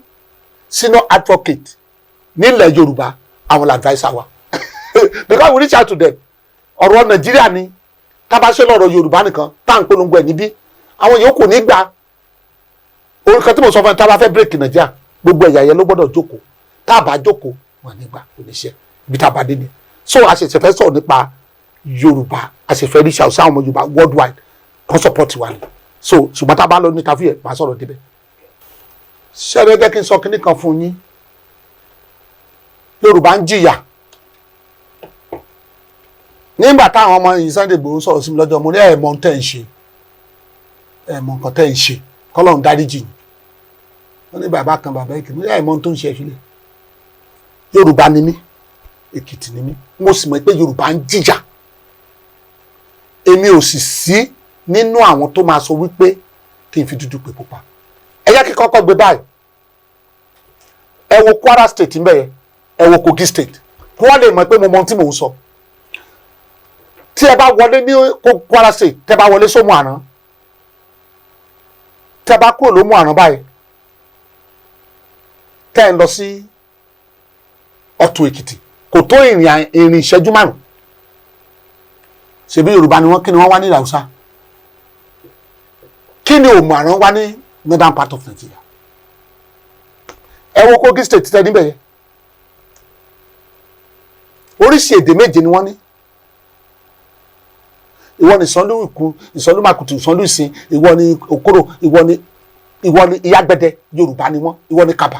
senior advocate nílẹ̀ Yorùbá àwọn adviser wa because we reach out to them ọ̀rọ̀ Nàìjíríà ni tábàṣẹ́ lọ́rọ̀ Yorùbá nìkan tá à ń polongo ẹ̀ níbí àwọn yòókù nígbà orúkọ tí mo sọ fún ẹ tá a bá fẹ́ bírèkì Nàìjíríà gbogbo ẹ̀yà yẹn ló gbọ́dọ̀ jókòó tá a bá jókòó wọn nígbà oníṣẹ́ ibi tá a bá dé ni so a ṣẹ̀ṣẹ̀ fẹ́ sọ̀rọ̀ nípa Yorùbá a ṣẹ̀ṣẹ̀ fẹ́ rí ṣàwùsá àwọn ọmọ Yorùbá worldwide wọ́n support wa ni so ṣùgbọ́n tá a bá lọ ní tàfíì ẹ̀ máa sọ̀rọ̀ débẹ̀ ṣẹ́rẹ́ jẹ́ kí n sọ kinní kan fún yín Yorùbá ń jìyà nígbà táwọn ọmọ yìí Sunday Igboho sọ̀rọ̀ sí mi lọ́jọ́ mo ní ẹ̀mọ́ nǹkan tẹ́ ń ṣe kọ́lọ́run dáríjì wọ́n ní bàbá kan bàbá Èkìtì mo ní àìmọ́ tó ń ṣe ìfilẹ̀ Yorùbá ni mí Èkìtì ni mí mo sì mọ̀ pé Yorùbá ń jìjà èmi ò sì sí nínú àwọn tó máa sọ wípé kí n fi dúdú pè pupa ẹ yẹ kí kọ́kọ́ gbé báyìí ẹ wo Kwara state ń bẹ yẹn ẹ wo Kogi state kí wọ́n lè mọ̀ pé mo mọ ohun tí mò ń sọ tí ẹ bá wọlé ní Kwara state tẹ bá wọlé sómù àná tẹ bá kúrò lómù àná báyìí tẹ ń lọ sí Ọ̀tún Èkìtì kò tó ìrìn ìṣẹ́jú márùn ṣebí Yorùbá ni wọ́n kí ni wọ́n wá ní Hausa kí ni òmù àrán wá ní northern part of Nigeria ẹ wo Kogi state tẹ níbẹ̀ yẹn oríṣi èdè méje ni wọ́n ní ìwọ ni Ìsànlú Ìkú Ìsànlú Màkùtù Ìsànlú Ìsìn ìwọ ni Òkòrò ìwọ ni Ìyágbẹ̀dẹ Yorùbá ni wọ́n ìwọ ni Kàbà.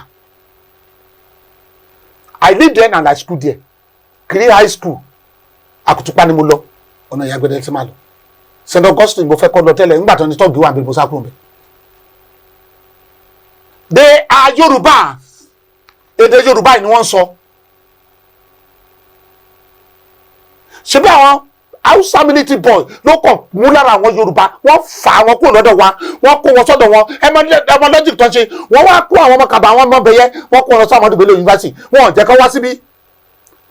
I live there and I school there Kiri high school Àkùtùpá ni mo lọ ọ̀nà Ìyágbẹ̀dẹ tí máa lọ St. Augustine mo fẹ́ kọ́ lọ tẹ́lẹ̀ nígbà tó ní tọ́gì wà bí mo sá kúrò mi. They are Yorùbá èdè Yorùbá ni wọ́n sọ ṣe bí àwọn Hausa military boy ló kàn mú lára àwọn Yorùbá wọ́n fà wọn kúrò lọ́dọ̀ wa wọ́n kó wọn sọ́dọ̀ wọn ẹmọ logic tó ń ṣe wọ́n wá kó àwọn ọmọ Kàbà àwọn ọmọ bẹ̀yẹ wọ́n kó wọn lọ sí àwọn ọdún Bello University wọn ò jẹ́ kó wá síbí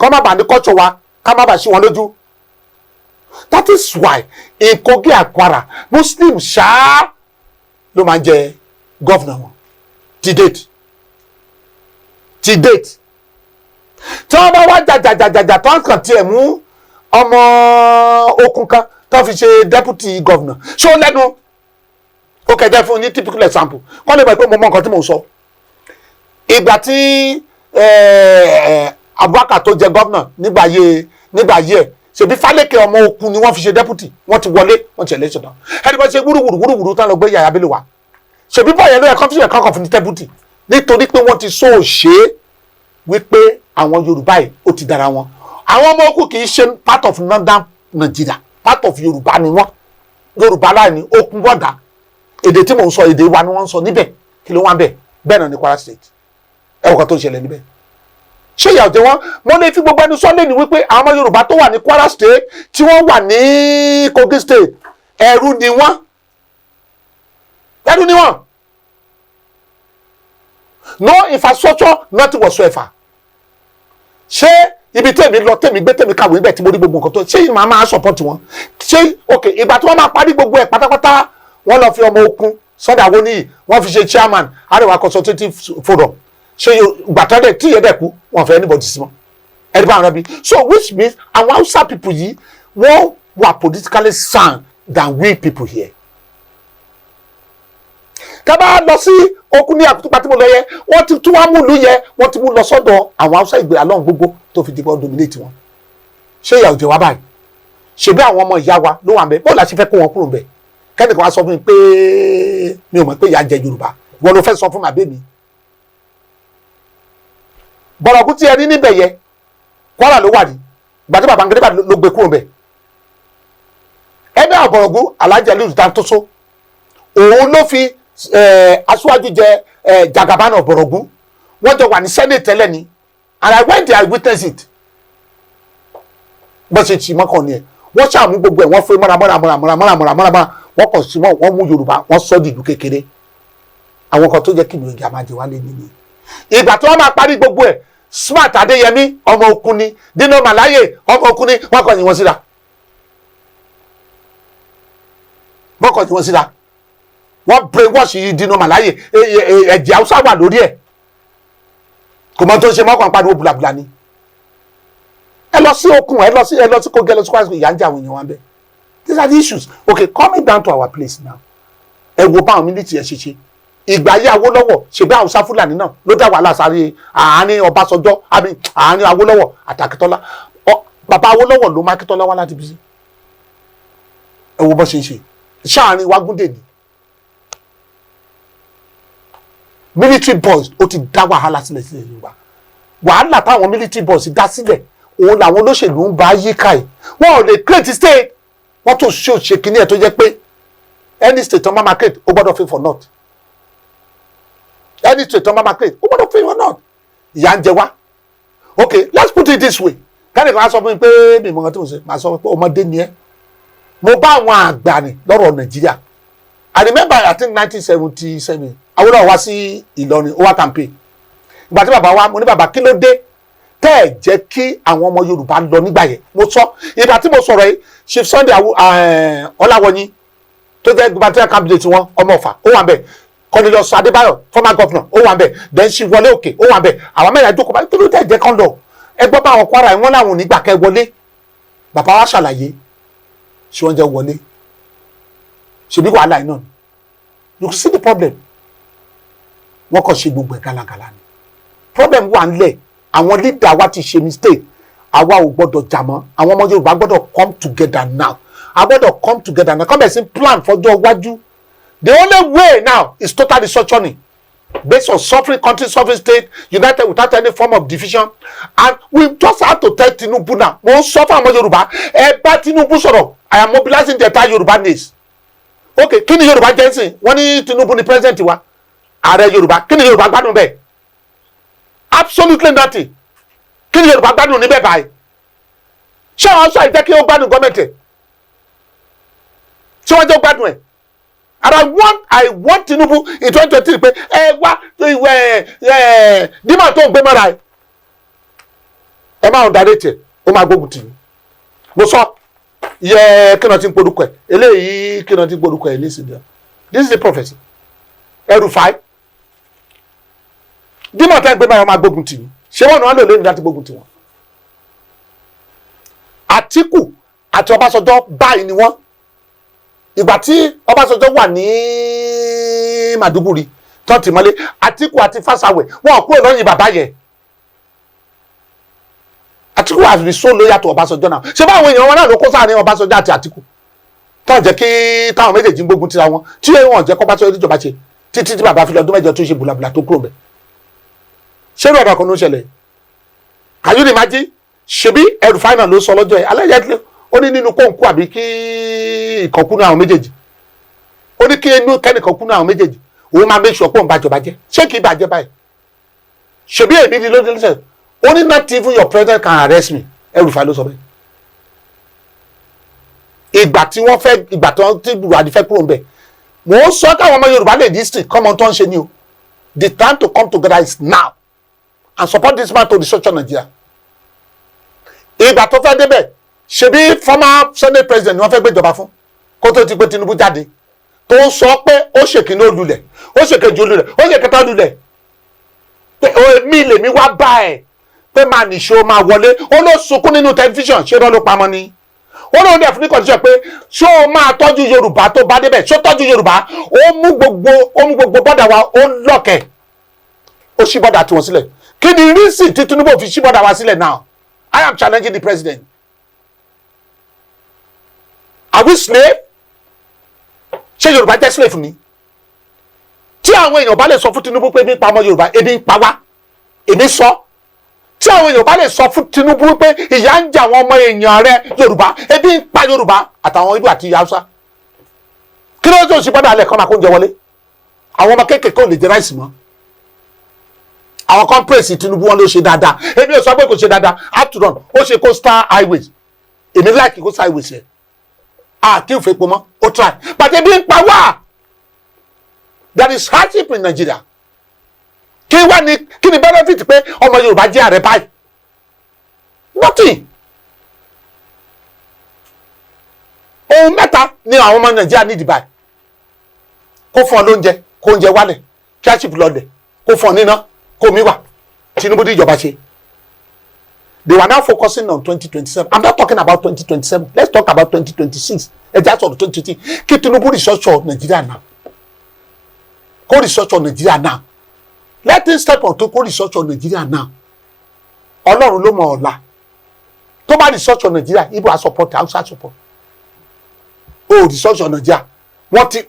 kó má bàa ní culture wa ká má bàa ṣí wọn lójú. That is why in Kogi and Kwara Muslim ṣáá ló máa ń jẹ governor wọn till date tí wọ́n bá wá jàjàjàjà tó ń kàn tiẹ̀ mú ọmọ okun kan tó fi ṣe deputy governor ṣó lẹ́nu ó kẹjẹ fún ní typical example kọ́ lè bẹ̀ pé mo mọ nǹkan tí mo sọ ìgbà tí Abubakar tó jẹ governor nígbà yẹ ṣèbí Fálékè ọmọ okun ni wọ́n fi ṣe deputy wọ́n ti wọlé wọ́n ti election náà ẹni bá ṣe wúrúwúrú tán lọ gbé Yàyà Bello wá ṣèbí bọ́ọ̀yẹ ló yẹ kán fi ṣe kankan fún ní deputy nítorí pé wọ́n ti sọ òṣè wípé àwọn Yorùbá yìí ó ti dára wọn àwọn ọmọ okùn kì í ṣe part of northern Nigeria part of Yorùbá ni wọ́n Yorùbá láì ní okùn bọ̀dà èdè tí mò ń sọ èdè wa ni wọ́n ń sọ níbẹ̀ kí ló wá bẹ̀ bẹ́ẹ̀ náà ní Kwara state ẹ̀wọ̀n kan tó ń ṣẹlẹ̀ níbẹ̀ ṣé ìyà òjẹ́ wọn mo lè fi gbogbo ẹnu sọ́lé ní wípé àwọn ọmọ Yorùbá tó wà ní Kwara state tí wọ́n wà ní Kogi state ẹrú ni wọ́n no infrastructure nothing whatsoever ṣé ibi tèmi lọ tèmi gbé tèmi kàwé níbẹ̀ tí mo rí gbogbo nǹkan tó ṣé màá máa support wọn ṣé ok ìgbà tí wọ́n máa parí gbogbo ẹ̀ pátápátá wọ́n lọ fi ọmọ okun Sunday Awoniyi wọ́n fi ṣe chairman Arewa Consultative Forum ṣé ìgbà tó dẹ̀ tí ìyẹn dẹ̀ kú wọ́n fẹ́ anybody sí mọ́ ẹni bá wọn bí so which means àwọn Hausa people yìí wọ́n were politically sound than we people here. tá bá lọ sí okun ní Àkútùpá tí mo lọ yẹ wọ́n ti tún wá mú ìlú yẹ wọ́n ti mú lọ sọ́dọ̀ àwọn Hausa ìgbé alọ́run gbogbo tó fi dìbò dominate wọn ṣé ìyà òjò wa báyìí ṣebí àwọn ọmọ ìyá wa ló wà ń bẹ bó la ṣe fẹ́ kó wọn kúrò ń bẹ kẹ́nìkan wá sọ fún mi pé mi ò mọ̀ pé ìyà ń jẹ Yorùbá wọn ló fẹ́ sọ fún màbẹ́ mi Bọ̀rọ̀kú tí ẹ rí níbẹ̀ yẹ Kwara ló wà ní gbàdé Babangida ló gbé kúrò ń bẹ ẹgbẹ́ Bọ̀rọ̀kú Alhaji Aliyu Dantoso òun ló fi aṣáájú jẹ Jagaban of Bọ̀rọ̀kú wọ́n jọ wà ní Senate tẹ́lẹ̀ ni and I went there I witnessed it bó ṣe tì mọ́kàn ni ẹ̀ wọ́n ṣàmú gbogbo ẹ̀ wọ́n fẹ́ mọ́ra wọ́n kàn sí wọ́n mú Yorùbá wọ́n sọ́ di ìlú kékeré àwọn kan tó jẹ́ kí ìlú ìjà máa jẹ wálé nínú ìgbà tí wọ́n máa parí gbogbo ẹ̀ Smart Adéyẹmí ọmọ okun ni Dino Melaye ọmọ okun ni wọ́n kàn yín wọn síra wọ́n brainwash Dino Melaye ẹ̀jẹ̀ Haúsá wà lórí ẹ̀ kò mọ tó ń ṣe mọ́kàn pariwo bùlàbùlà ni ẹ lọ sí okun ẹ lọ sí Kogi ẹ lọ sí Kwara ìyá ń jà àwọn èèyàn wa bẹ́ẹ̀ these are the issues okay coming down to our place now ẹ wo báwọn military ẹ ṣe ìgbà yẹ Awólọ́wọ̀ ṣèbí Haúsá Fúlàní náà ló dá wàhálà sáré àárín Ọbásanjọ́ àárín Awólọ́wọ̀ àtàkítọ́lá bàbá Awólọ́wọ̀ ló má Akíntọ́lá wá láti bí sí ẹ wo bó ṣe ń ṣe ṣáàrin Wágúndé ni military boys ó ti dá wàhálà sílẹ̀ Yorùbá wàhálà táwọn military boys dá sílẹ̀ òun làwọn olóṣèlú ń bá yíká ẹ̀ wọn ò lè create state wọ́n tó ṣe kínní ẹ̀ tó jẹ́ pé any state on my market ó gbọ́dọ̀ favour north any trait tó máa ma create ó gbọ́dọ̀ fẹ́ wọn náà ìyà ń jẹ wá okay let's put it this way kẹ́ni kan á sọ fún mi pé mi mọ̀ ọ́n tó ń ṣe máa sọ pé ọmọdé ni ẹ́ mo bá àwọn àgbà ní lọ́rọ̀ Nàìjíríà I remember I think 1977 Awólọ́wọ̀ wá sí Ìlọrin ó wá campaign ìgbà tí bàbá wa mo ní bàbá kí ló dé tẹ́ ẹ̀ jẹ́ kí àwọn ọmọ Yorùbá lọ nígbà yẹn mo sọ ìgbà tí mo sọ̀rọ̀ yìí Chief Sunday Ọláwọyìn tó jẹ́ gubernatorial candidate wọn ọmọ Ọ̀fà ó wà ń bẹ̀ Cornelius Adébáyọ̀ former governor ó wà ń bẹ̀ then Chief Wọlé Òkè ó wà ń bẹ̀ àwọn mẹ́rin àjọkọ̀ báyìí tó ló tẹ́ ẹ̀ jẹ́ kán lọ ẹgbẹ́ bá àwọn Kwara wọn láwọn onígbà kẹ́ wọlé bàbá wa ṣàlàyé ṣé wọ́n jẹ́ wọlé ṣèbí wàhálà iná ni you see the problem wọ́n kàn ṣe gbogbo ẹ̀ gálagàlà ni problem wà ńlẹ̀ àwọn leader wa ti ṣe mistake àwa ò gbọ́dọ̀ jà mọ́ àwọn ọmọ Yorùbá gbọ́dọ̀ come together now a gbọ́dọ̀ come together now come and plan fọjọ́ iwájú the only way now is total restructuring based on sovereign country sovereign state united without any form of division and we just have to tell Tinubu now mo ń sọ fún àwọn Yorùbá ẹ bá Tinubu sọ̀rọ̀ I am mobilizing the entire Yorùbá nation okay kí ni Yorùbá jẹ́ nsìn wọ́n ní Tinubu ni president wa ààrẹ Yorùbá kí ni Yorùbá gbádùn bẹ́ẹ̀ absolutely nothing kí ni Yorùbá gbádùn níbẹ̀ báyìí ṣé àwọn sọ ìjẹ́ kí ó gbádùn gọ́ọ̀mẹ̀ntì ṣé wọ́n jẹ́ ó gbádùn ẹ̀ and I want Tinubu in 2023 pé ẹ wá dímọ̀ tó ń gbé mọ́ra ẹ máa ń darí tiẹ̀ ó máa gbógun tì mí mo sọ yẹ kí náà ti ń porúkọ ẹ eléyìí kí náà ti ń porúkọ ẹ nísìnyí this is a prophecy El-Rufai dímọ̀ tó ń gbé mọ́ra máa gbógun tì mí ṣé wọ́n náà lò lónìí láti gbógun tì wọ́n Àtíkù àti Ọbásanjọ́ báyìí ni wọ́n ìgbà tí Ọbásanjọ́ wà ní Màdúgùrí tó ti mọ́lé Àtíkù àti Fásáwẹ̀ wọn kúrò lọ́yìn bàbá yẹn Àtíkù has been so loyal to Ọbásanjọ́ náà ṣé báwọn èèyàn wọn náà ló kó sáàrin Ọbásanjọ́ àti Àtíkù tó jẹ́ kí táwọn méjèèjì ń gbógun tira wọn tí wọn jẹ́ kó bá tó ìjọba ṣe títí tí bàbá fi lọ́dún mẹ́jọ tó ṣe bùlàbùlà tó kúrò bẹ̀ ṣé ìrọ̀ ọ̀dọ̀ kan ló ń ṣẹlẹ̀ kàyú ni májí ṣebí El-Rufai náà ló sọ lọ́jọ́ ẹ̀ alẹ́ ó ní nínú kóńkú àbí kí ìkọ̀kú náà àwọn méjèèjì ó ní kí inú kẹ́nìkan kú náà àwọn méjèèjì òun máa make sure pé òun bàjọba jẹ́ ṣé kì í bàjẹ́ báyìí ṣebí èmi ni lóde lọ́sẹ̀ ó ní not even your president can arrest me El-Rufai ló sọ bẹ́ẹ̀ ìgbà tí wọ́n fẹ́ ìgbà tí wọ́n ti Buhari fẹ́ kúrò ń bẹ̀ mò ń sọ káwọn ọmọ Yorùbá lè district kọ́mọ tó ń ṣe ni o the time to come together is now and support this man to restructure Nigeria ìgbà tó fẹ́ débẹ̀ ṣebí former Senate president ni wọ́n fẹ́ gbéjọba fún kó tó ti pé Tinubu jáde tó ń sọ pé ó ṣèkínní olùlẹ̀ ó ṣèkejì olùlẹ̀ ó ṣèkẹta olùlẹ̀ pé èmi lèmi wá bá ẹ̀ pé máa nìṣó máa wọlé ó ló sunkún nínú tẹlifíṣàn ṣé ló pamọ́ ni ó lóun dẹ̀ fún ní kọ́ńtíṣàn pé ṣó o máa tọ́jú Yorùbá tó bá débẹ̀ ṣó tọ́jú Yorùbá ó mú gbogbo bọ́dà wa ó lọ́kẹ̀ ó ṣí bọ́dà tiwọn sílẹ̀ kí ni rísì tí Tinubu fi ṣí bọ́dà wa sílẹ̀ now I am challenging the president. Are we slave? Ṣé Yorùbá jẹ́ slave ni? Tí àwọn èèyàn bá lè sọ fún Tinubu pé ebi ń pa ọmọ Yorùbá ebi ń pa wá èmi sọ. Tí àwọn èèyàn bá lè sọ fún Tinubu pé ìyà ń jẹ àwọn ọmọ èèyàn rẹ Yorùbá ebi ń pa Yorùbá àtàwọn Ìgbò àti Hausa. Kí ló tó ṣe gbọ́dọ̀ alẹ́ kan máa kó oúnjẹ wọlé? Àwọn ọmọ kéékèèké ò lè jẹ ráìsì mọ́. Àwọn kan praise Tinubu wọn ló ṣe dáadáa èmi ò sọ pé kò ṣe dáadáa after all ó ṣe coastal highways èmi like coastal highways yẹn kí n fẹ́ pọ̀ mọ́ ó try but ebi ń pa wá there is hardship in Nigeria kí ni benefit pé ọmọ Yorùbá jẹ́ ààrẹ báyìí nothing ohun mẹ́ta ni àwọn ọmọ Nàìjíríà ní ìdìbà kó fún ọ lóúnjẹ kó oúnjẹ wálẹ̀ kí á ṣìpì lọlẹ̀ kó fún ọ níná kó mi wà Tinubu di ìjọba ṣe. They were now focusing on 2027. I'm not talking about 2027. Let's talk about 2026. That's on 2020. Kí Tinubu research on Nigeria now. Kó research on Nigeria now. Let him step on to kó research on Nigeria now. Ọlọ́run ló mọ ọ̀la. Tó bá research on Nigeria, Igbo á support, Hausa support. Oh, research on Nigeria. Wọ́n ti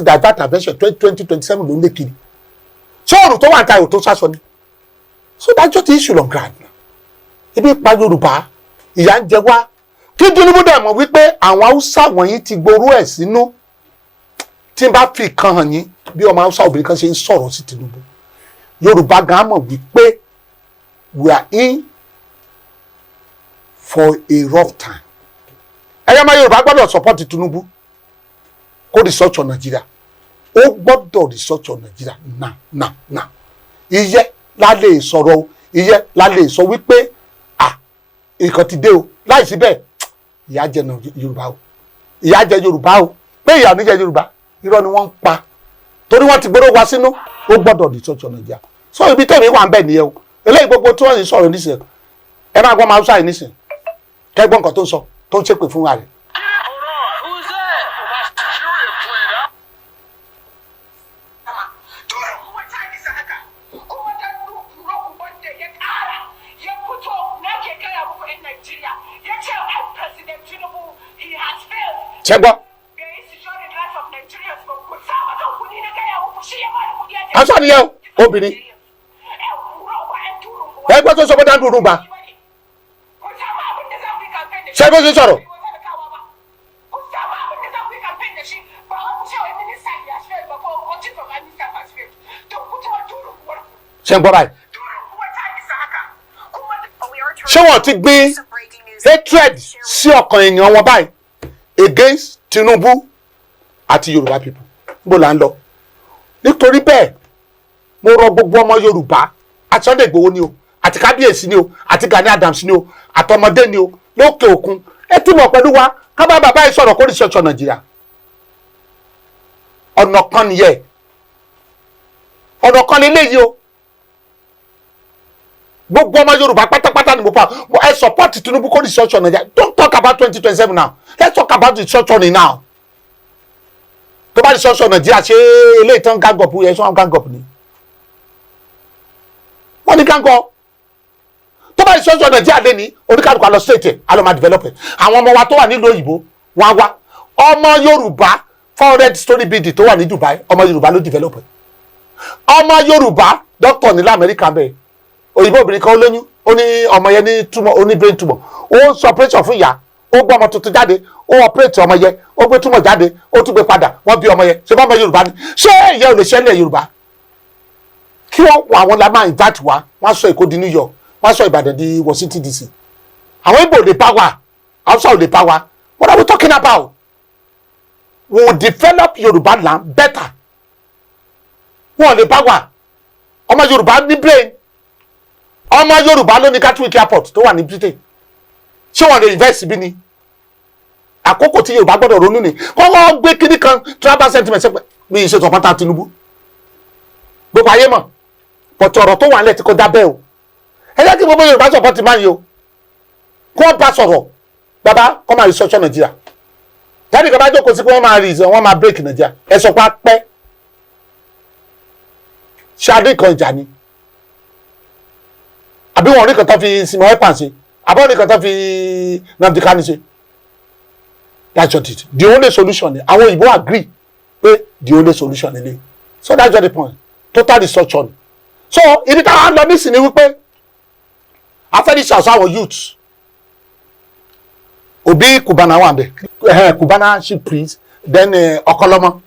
divert attention 2027 ló ń lé kiri. Ṣé ọ̀run tó wà ní Táyọ̀ tó sásọ ni? So that's just the issue on ground. Ebi pa Yorùbá ìyà ń jẹ wá kí Tinubu dẹ̀ mọ̀ wípé àwọn Haúsá wọ̀nyí ti gború ẹ̀ sínú tí n bá fi kan hàn yín bí ọmọ Hausa obìnrin kan ṣe ń sọ̀rọ̀ sí Tinubu Yorùbá gan mọ̀ wípé we are in for a rough time. ẹ̀yà máa Yorùbá gbọ́dọ̀ support Tinubu kó research on Nigeria ó gbọ́dọ̀ research on Nigeria now iye la lè sọ̀rọ̀ o iye la lè sọ wípé nǹkan ti dé o láì sí bẹ́ẹ̀ ìyà jẹ Yorùbá o ìyà jẹ Yorùbá o pé ìyà ò ní jẹ Yorùbá irọ́ ni wọ́n ń pa torí wọ́n ti gbọ́dọ̀ wá sínú ó gbọ́dọ̀ research on Nigeria so ibi tẹ̀mí wà ń bẹ̀ nìyẹn o eléyìí gbogbo tí wọ́n ń sọ̀rọ̀ nísìnyẹn ẹ máa gbọ́ máa ń sáyé nísìnyẹn kẹ́gbọ́n nǹkan tó ń sọ tó ń ṣépè fún wa rẹ̀. Chegou. Aṣọ nìyẹn obìnrin. Ẹgbẹ́ tó sọ pé dáńdùn rúgba. Ṣé bó ṣe sọ̀rọ̀? Ṣé ń gbọ́ báyìí? Ṣé wọ́n ti gbin hatred sí ọkàn èèyàn wọn báyìí against Tinubu àti Yorùbá people? Bó là ń lọ? Nítorí bẹ́ẹ̀ mo rọ gbogbo ọmọ Yorùbá àti Sunday Igboho ni o àti Kábíyèsí ni o àti Gani Adams ni o àtọmọdé ni o lókè òkun ẹ túmọ̀ pẹ̀lú wa ká bá bàbá yìí sọ̀rọ̀ kó research Nàìjíríà ọ̀nà kan nìyẹn ọ̀nà kan lélẹ́yìí o gbogbo ọmọ Yorùbá pátápátá ni mo pa ẹ support Tinubu kó research Nàìjíríà. Don't talk about 2027 now, let's talk about the research on it now. Tó bá research Nàìjíríà ṣe eléyìí tán gang up yẹn sọ gang up ni wọ́n ní gang up tó bá research Nàìjíríà lé ní oníkàlùkù àlọ́ state ẹ̀ àlọ́ máa develop ẹ̀ àwọn ọmọ wa tó wà nílùú òyìnbó wọn á wá ọmọ Yorùbá 400 story building tó wà ní Dubai ọmọ Yorùbá ló develop ẹ̀ ọmọ Yorùbá doctor nílẹ̀ Amẹ́ríkà bẹ́ẹ̀ òyìnbó obìnrin kan ó lóyún ó ní ọmọ yẹn ní tumor ó ní brain tumor ó sọ operation fún ìyá ó gbọ́ ọmọ tuntun jáde ó operate ọmọ yẹn ó gbé tumor jáde ó tún gbé padà wọ́n bí ọmọ yẹn ṣé bá ọmọ Yorùbá ni ṣé ìyá ò lè ṣẹlẹ̀ Yorùbá kí wọ́n wọ àwọn la máa invite wa wọ́n sọ Èkó di New York wọ́n sọ Ìbàdàn di Washington DC àwọn Ìgbò lè bá wa Hausa ò lè bá wa what are we talking about? We will develop Yorùbá land better wọn ò lè bá wa ọmọ Yorùbá ní brain ọmọ Yorùbá ló ní Gatwick airport tó wà ní Britain ṣé wọn lè invest bí ni àkókò tí Yorùbá gbọ́dọ̀ ronú ni kọ́kọ́ gbé kíní kan travel sentiment ṣe pé mi ì ṣe sọpọ́tà Tinubu gbogbo ayé mọ̀ pọ̀tù ọ̀rọ̀ tó wà nílẹ̀ tí kò dá bẹ́ẹ̀ o ẹ jẹ́ kí gbogbo Yorùbá sọpọ́tì máa yẹ o kó wọ́n bá sọ̀rọ̀ bàbá kọ́ máa research Nàìjíríà tẹ́lẹ̀ kan bá jókòó sí pé wọ́n máa break Nàìjíríà ẹ sọ pé á pẹ́ ṣe adé kan ìjà ni àbí wọn rí kan tó fi sinmi weapon ṣe àbí wọn rí kan tó fi Nnamdi Kanu ṣe that's just it the only solution ni àwọn òyìnbó agree pé the only solution ni le so that's just the point total research on so ibi táwọn lọ nísìnyí wípé afẹ́ni ṣàṣọ àwọn youths Obi Cubana wà bẹ̀ Cubana chief priest then Ọ̀kọ́lọ́mọ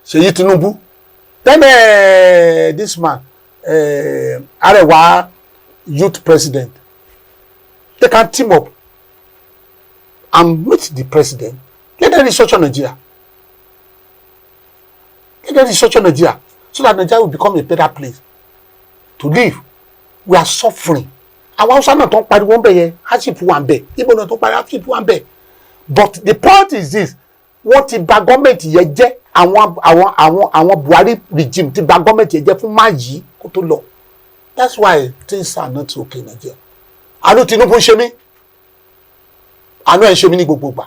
Ṣèyí Tinubu then this man Arewa youth president they can team up and meet the president let them research on Nigeria so that Nigeria will become a better place to live. We are suffering àwọn Hausa náà tó ń pariwo ń bẹ̀ yẹn hardship wà ń bẹ̀ Igbo náà tó ń pariwo hardship wà ń bẹ̀ but the point is this wọ́n ti bà gọ́ọ̀mẹ̀ntì yẹn jẹ́ àwọn Buhari regime ti bà gọ́ọ̀mẹ̀ntì yẹn jẹ́ fún máa yìí kó tó lọ. That's why things are not okay in Nigeria. Àánú Tinubu ń ṣe mí. Àánú ẹ̀ ń ṣe mí ní gbogbo ìgbà.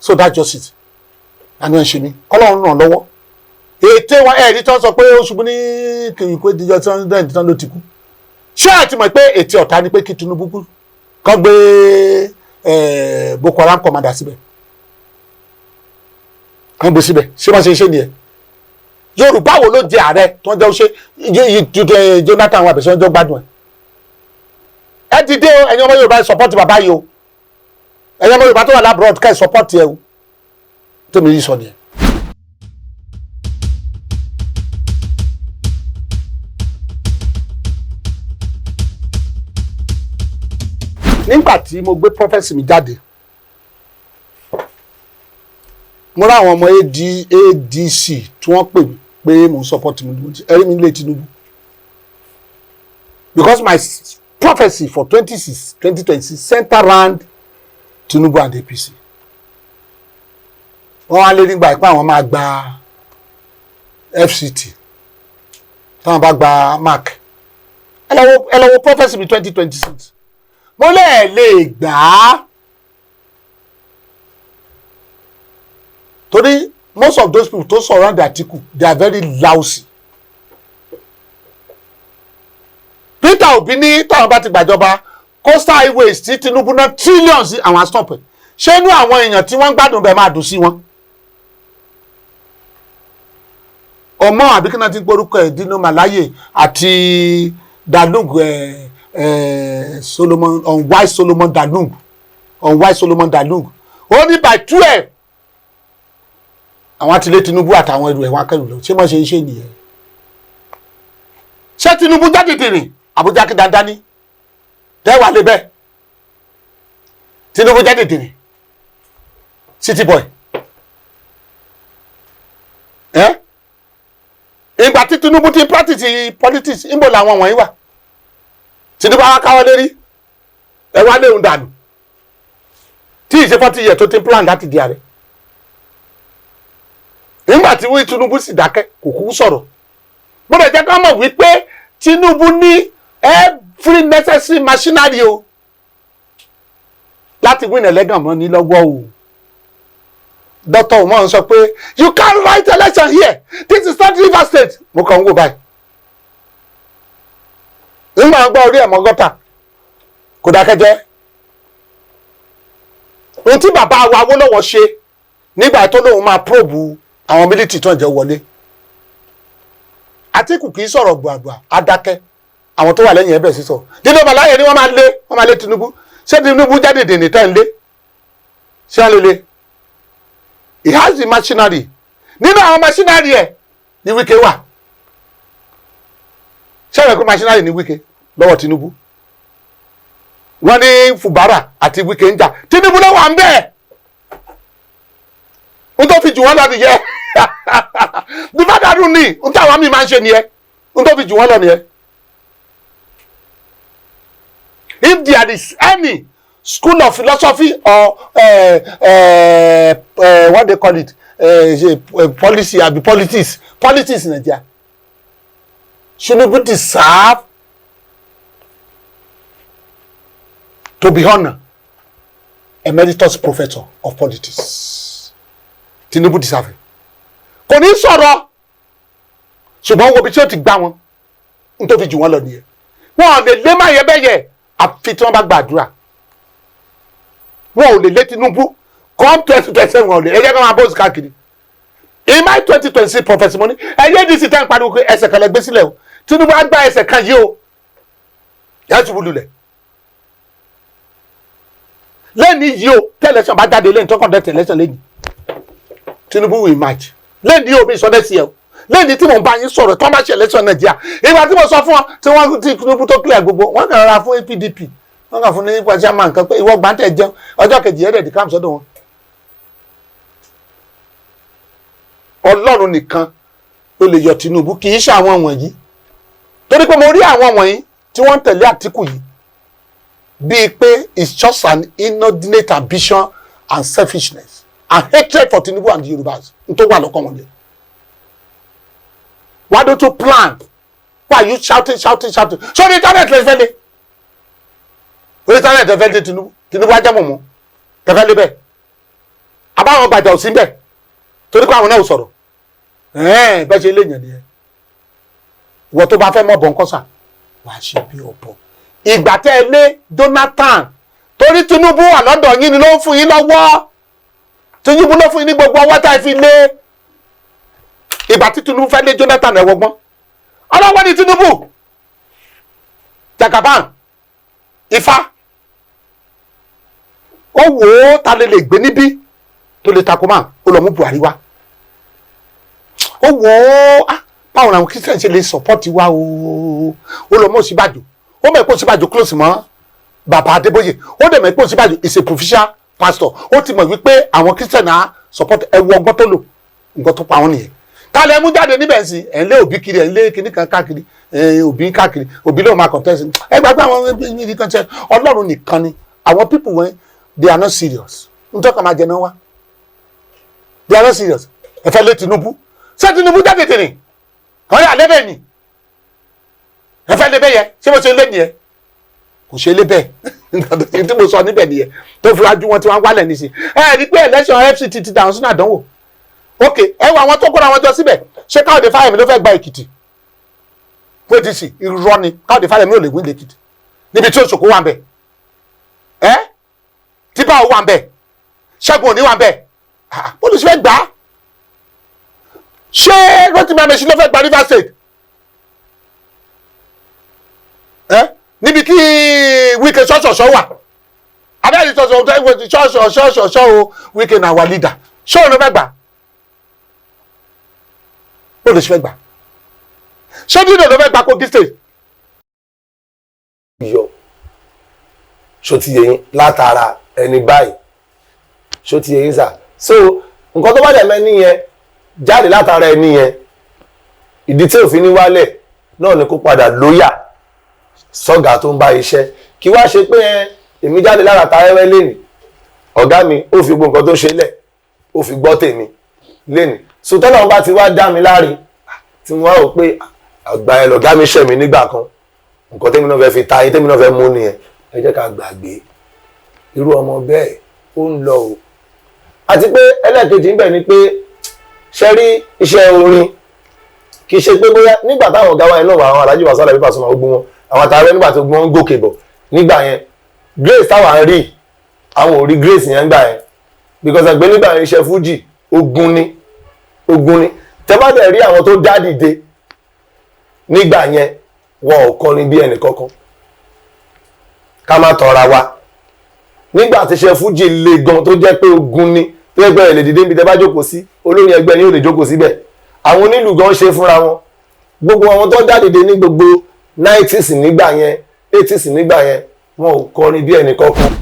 So that's just it. Àánú ẹ̀ ń ṣe mí. Kọ́lọ́run ràn lọ́wọ́. Ètè wọn ẹ̀rí tó ń sọ pé ó ṣubú ní kìnyìnkó ìdíjọ́ tí wọ́n dẹ́n tán ló ti kú. Ṣé àti mọ̀ pé ètè ọ̀tá ni pé kí Tinubu kú? Kán gbé Boko Haram commander síbẹ̀. Kán gbé síbẹ̀. Ṣé wọ́n ṣe nìyẹn? Yorùbá wo ló jẹ ààrẹ tó ń jẹ́ ṣe Jonathan àwọn àbẹ̀sẹ̀ ọjọ́ gbádùn ẹ̀ ẹ dìde o ẹ̀yin ọmọ Yorùbá support bàbá yìí o ẹ̀yin ọmọ Yorùbá tó wà lábúrò ká ẹ̀ support ẹ o tó mi yí sọ nìyẹn. nígbà tí mo gbé prophecy mi jáde mo rá àwọn ọmọ ADC tí wọ́n pè mí pé mo ń support Tinubu ẹ̀rí mi lé Tinubu because my prophecy for 2026 center around Tinubu and APC wọ́n wá lé nígbà ìpá àwọn máa gba FCT táwọn bá gba mark ẹ lọ wo prophecy mi 2026 mo lè gbà á torí most of those people tó surround the Atiku they are very lousy. Peter Obi ní táwọn bá ti gbàjọba coastal highways tí Tinubu ná trillions àwọn astop ṣé inú àwọn èèyàn tí wọ́n ń gbádùn bẹ́ẹ̀ máa dùn sí wọn. ọmọ àbí kí náà ti ń gbórúkọ ẹ̀ Dino Melaye àti Dalung Solomon unwise Solomon Dalung ó ní by 12 àwọn àtìlẹ́ Tinubu àtàwọn ẹrù ẹ̀wọ̀n akẹ́rù lọ ṣé wọ́n ṣe iṣẹ́ nìyẹn. ṣé Tinubu jáde tèrè Àbújá kí dandan ní tẹ́wà lé bẹ́ẹ̀ Tinubu jáde tèrè city boy ìgbà tí Tinubu ti practice politics ìbò làwọn wọ̀nyí wà Tinubu àwọn káwọ́ lérí ẹ wá léhùn dànù tí ìṣe 40 years tó ti plan láti di ààrẹ nígbà tí wí Tinubu sì dákẹ́ kò kúkú sọ̀rọ̀ bó lè jẹ́ ká mọ̀ wípé Tinubu ní every necessary machinery o láti win election mọ́ ní lọ́wọ́ o. Dr. Umar sọ pé you can't write election here this is not Rivers State mo kàn ń wò báyìí nígbà gbọ́ orí ẹ̀mọ́ gọ́tà kò dákẹ́jẹ́ ohun tí bàbá wa Awólọ́wọ̀ ṣe nígbà tó lóun máa probe àwọn military tó ń jẹ́ wọlé Àtíkù kì í sọ̀rọ̀ gbàgbà adákẹ́ àwọn tó wà lẹ́yìn ẹ̀bẹ̀ sí sọ Dino Melaye ni wọ́n máa lé Tinubu ṣé Tinubu jáde dènì tẹ́ ń lé ṣé wọ́n lè lé he has the machinery nínú àwọn machinery ẹ̀ ní Wike wà ṣé ẹ̀rọ kó machinery ní Wike lọ́wọ́ Tinubu wọ́n ní Fubara àti Wike ń jà Tinubu ló wà ń bẹ́ẹ̀ n tó fi jù wọ́n lọ nìyẹn dífàdàdùn ní n táwọn mi máa ń ṣe nìyẹn n tó fi jù wọ́n lọ nìyẹn. If there is any school of philosophy or what they call it policy abi politics in Nigeria Tinubu deserve to be honored emeritus professor of politics. Tinubu deserve it. Kò ní sọ̀rọ̀ ṣùgbọ́n wo bí tí ó ti gbá wọn n tó fi jù wọ́n lọ nìyẹn. Wọn ò lè lé má yẹ bẹ́yẹ àfi tí wọ́n bá gbàdúrà. Wọn ò lè lé Tinubu come 2027 wọn ò lè ẹ jẹ́ kí wọ́n máa bọ́ọ̀sì káàkiri. In my 2026 prophecy money ẹ̀yẹ́ dc tẹ́ ń pariwo pé ẹsẹ̀ kan lẹ gbé sílẹ̀ o Tinubu á gba ẹsẹ̀ kan yìí o yàrá ìṣubú lulẹ̀. Lẹ́ni yìí o tẹ́lẹ̀sán bá jáde lẹ́yìn tó kàn dé tẹ̀lẹ́sán lẹ́yìn Tinubu will match lẹ́ni yìí o mi sọdẹ́ sí ẹ o lẹ́ni tí mo bá yín sọ̀rọ̀ tó má ṣe election Nàìjíríà ìgbà tí mo sọ fún ọ tí wọ́n ti Tinubu tó clear gbogbo wọ́n kàn rárá fún PDP wọ́n kàn fún ní nípa chairman kan pé ìwọ gbàǹtẹ̀ jẹun ọjọ́ kejì ẹ̀rẹ̀ dìkàm sọ́dọ̀ wọn. Ọlọ́run nìkan ló lè yọ Tinubu kì í ṣe àwọn wọ̀nyí torí pé mo rí àwọn wọ̀nyí tí wọ́n ń tẹ̀lé Àtíkù yìí bíi pé it's just an inordinate ambition and selfishness and hatred for Tinubu and the Yorubas n tó wà lọ́kàn wọn yẹn. Why don't you plan? Why are you shouting? So the internet lè fẹ́ lé orí internet lè fẹ́ lé Tinubu ajá mọ̀ mọ́ tẹ̀fẹ́ lé bẹ́ẹ̀ àbáwọn gbàjà ò sí bẹ́ẹ̀ torí pé àwọn náà ò sọ̀rọ̀ bẹ́ẹ̀ ṣe léèyàn nìyẹn. Ìwọ tó bá fẹ́ mọ̀ bọ̀ ń kọ́sà wàá ṣe bí ọ̀bọ. Ìgbà tẹ́ ẹ lé Jonathan torí Tinubu wà lọ́dọ̀ yín ni ló ń fún yín lọ́wọ́ Tinubu ló fún yín ní gbogbo ọwọ́ tá ẹ fi lé. Ìgbà tí Tinubu fẹ́ lé Jonathan ẹ̀wọ̀gbọ́n ọlọ́wọ́ ni Tinubu Jagaban Ifá ó wò ó ta lè gbé níbí tó lè takò máa ó lọ mú Buhari wá ó wò ó báwo làwọn Christian ṣe lè support wa ó lọ mú Ọ̀ṣínbàjò ó mọ̀ pé Ọ̀ṣínbàjò close mọ́ bàbá Adébóyè ó dẹ̀ mọ̀ pé Ọ̀ṣínbàjò is a provincial pastor ó ti mọ̀ wípé àwọn Christian náà support ẹwọ ọgbọ́n tó lò nǹkan tó pa wọn nìyẹn kálẹ̀ mú jáde níbẹ̀ sí ẹ̀ ń lé òbí kiri ẹ̀ ń lé kíní kan káàkiri òbí káàkiri òbí lóun máa contest ẹ gbàgbé àwọn ibi kan ṣe Ọlọ́run nìkan ni àwọn people wọn they are not serious n tọ́ka máa jẹ náà wá they are not serious ẹ fẹ́ lé Tinubu ṣé Tinubu jáde tèrè kàn yà lébẹ̀ ni ẹ fẹ́ lébẹ̀ yẹ ṣé mo ṣe lé nìyẹn kò ṣe lé bẹ́ẹ̀ tí mo sọ níbẹ̀ nìyẹn tó fi wájú wọn tí wọ́n wálẹ̀ nísìn ẹ rí pé election FCT ti dàrún sínú àdánwò ok ẹ wọ àwọn tó kóra wọn jọ síbẹ̀ ṣé Káyọ̀dé Fáyẹ̀mí ló fẹ́ gba Èkìtì fún ADC irọ́ ni Káyọ̀dé Fáyẹ̀mí ò lè win Èkìtì níbi tí Òṣòkò wà ń bẹ̀ ẹ́ tí Báwo wà ń bẹ̀ Ṣẹ́gun Òní wà ń bẹ̀ olùsífẹ́ gbà á ṣé Rotimi Amechi ló fẹ́ gba Rivers State ẹ́ níbi kí Wike ṣọ́ṣọ̀ṣọ́ wà abẹ́rẹ́ ṣọ́ṣọ̀ṣọ́ o Wike na our leader ṣé òun ló fẹ́ gbà ó lè ṣe fẹ́ gbà ṣé dídò ló fẹ́ gbà Kogi State. yọ ṣó ti yẹyin látara ẹni báyìí ṣó ti yẹyin sà so nǹkan tó bá dẹ̀ mẹ́ni yẹn jáde látara ẹni yẹn ìdí tí òfin ní wálẹ̀ náà ni kó padà lóyà sọ́gà tó ń bá iṣẹ́ kí wá ṣe pé èmi jáde lára Táyẹ́wẹ́ lẹ́nìí ọ̀gá mi ó fi gbogbo nǹkan tó ṣe lẹ̀ ó fi gbọ́ tèmi lẹ́nìí so tọ́lọ́run bá ti wá dá mi láre tí wọ́n rò pé àgbà ẹ̀ lọ̀gá mi ṣẹ̀ mí nígbà kan nǹkan tèmi náà fẹ́ fi ta ayé tèmi náà fẹ́ mú nìyẹn ẹ jẹ́ ká gbàgbé irú ọmọ bẹ́ẹ̀ ó ń lọ o àti pé ẹlẹ́ẹ̀kejì ń bẹ̀ ni pé ṣe rí iṣẹ́ orin kì í ṣe pé bóyá nígbà táwọn ọ̀gá wa yẹn náà wà àwọn Alhaji Wasiu Alabi Pasuma ogun wọn àwọn Táyẹ́wẹ́ nígbà tó gbọ́n ń gòkè bọ̀ nígbà yẹn grace táwa ń rí àwọn ò rí grace yẹn gbà yẹn because ẹgbẹ́ nígbà yẹn iṣẹ́ fújì ogun ni tẹ́ bá dẹ̀ rí àwọn tó dá dìde nígbà yẹn wọn ò kọrin bí ẹnì kankan ká má tọra wa nígbà tí iṣẹ́ fújì le gan tó jẹ́ pé ogun ni tó yẹ pé ẹ̀ lè dìde níbi tẹ́ bá jókòó sí olórin ẹgbẹ́ ni ò lè jókòó síbẹ̀ àwọn onílù gan ṣe fúnra wọn gbogbo àwọn tó dá dìde ní gbogbo 90s nígbà yẹn 80s nígbà yẹn wọn ò kọrin bí ẹnì kankan.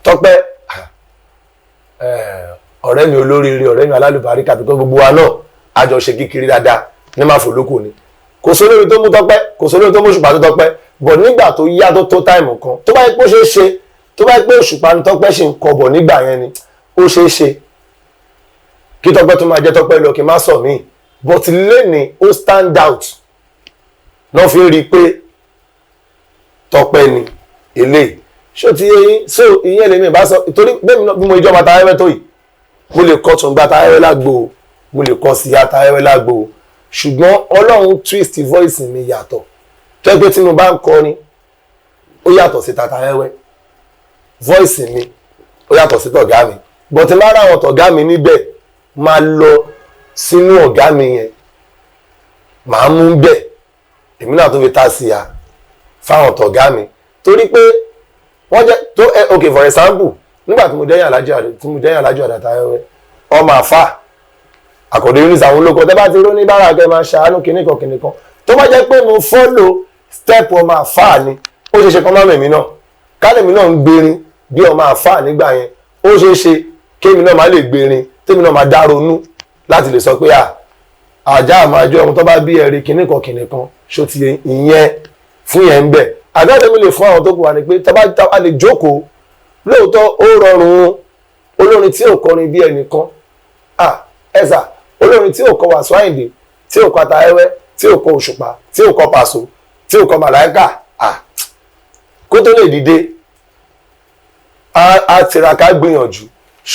Tọ́pẹ́ ọ̀rẹ́ mi olóríire ọ̀rẹ́ mi alálùbáríkà tó gbogbo wa náà àjọṣe kíkiri dáadáa ní máa fò lóko ni kò sólórí tó mú Tọ́pẹ́ kò sólórí tó mú Òṣùpá tó Tọ́pẹ́ bọ̀ nígbà tó yá tó táìmù kan tó bá yẹ pé ó ṣeé ṣe tó bá yẹ pé Òṣùpá ní Tọ́pẹ́ ṣì ń kọ bọ̀ nígbà yẹn ni ó ṣeé ṣe kí Tọ́pẹ́ tó máa jẹ́ Tọ́pẹ́ lọ kí n má sọ míì but lẹ́ni ó stand out náà fi rí i pé Tọ́pẹ́ ni eléyìí ṣó ti yé yín so ìyẹn lèmi bá sọ torí bẹ́ẹ̀ bí mo ìjọba Táyẹ́wẹ́ tó yìí mo lè kọ́ Tùngbà Táyẹ́wẹ́ lágbo mo lè kọ́ Síyá Táyẹ́wẹ́ lágbo ṣùgbọ́n Ọlọ́run twist voice mi yàtọ̀ tó yẹ pé tí mo bá ń kọrin ó yàtọ̀ sí Táyẹ́wẹ́ voice mi ó yàtọ̀ sí tọ̀gá mi but lára àwọn tọ̀gá mi níbẹ̀ máa lọ sínú ọ̀gá mi yẹn màá mú bẹ́ẹ̀ èmi náà tó fi ta Síyá fáwọn tọ̀gá mi torí pé wọ́n jẹ́ tó okay for example nígbà tí mo dẹ́yìn Alhaji Àdá Táyẹ́wẹ́ ọmọ àfà àkọ́dé units àwọn olóko tẹ́ bá ti rú ní bára kẹ́ máa ṣàánú kìnnìkan tó bá jẹ́ pé mo follow step ọmọ àfà ni ó ṣeé ṣe kọ́ máa mẹ̀mí náà kálẹ̀mí náà ń gbérin bí ọmọ àfà nígbà yẹn ó ṣeé ṣe kémi náà máa lè gbérin tèmi náà máa dá ronú láti lè sọ pé àjà àmàjọ ọmọ tó bá bí ẹ̀rí kìnnìkan ṣó ti ìyẹn fún yẹn ń bẹ̀ àgbàdo mi lè fún àwọn tó kù wá ni pé tá a lè jókòó lóòótọ́ ó rọrùn olórin tí ò kọrin bí ẹnìkan ẹ̀sà olórin tí ò kọ Wasiu Ayinde tí ò kọ Táyẹ́wẹ́ tí ò kọ Òṣùpá tí ò kọ Paso tí ò kọ Màláíkà kó tó lè dìde a tiraka gbìyànjú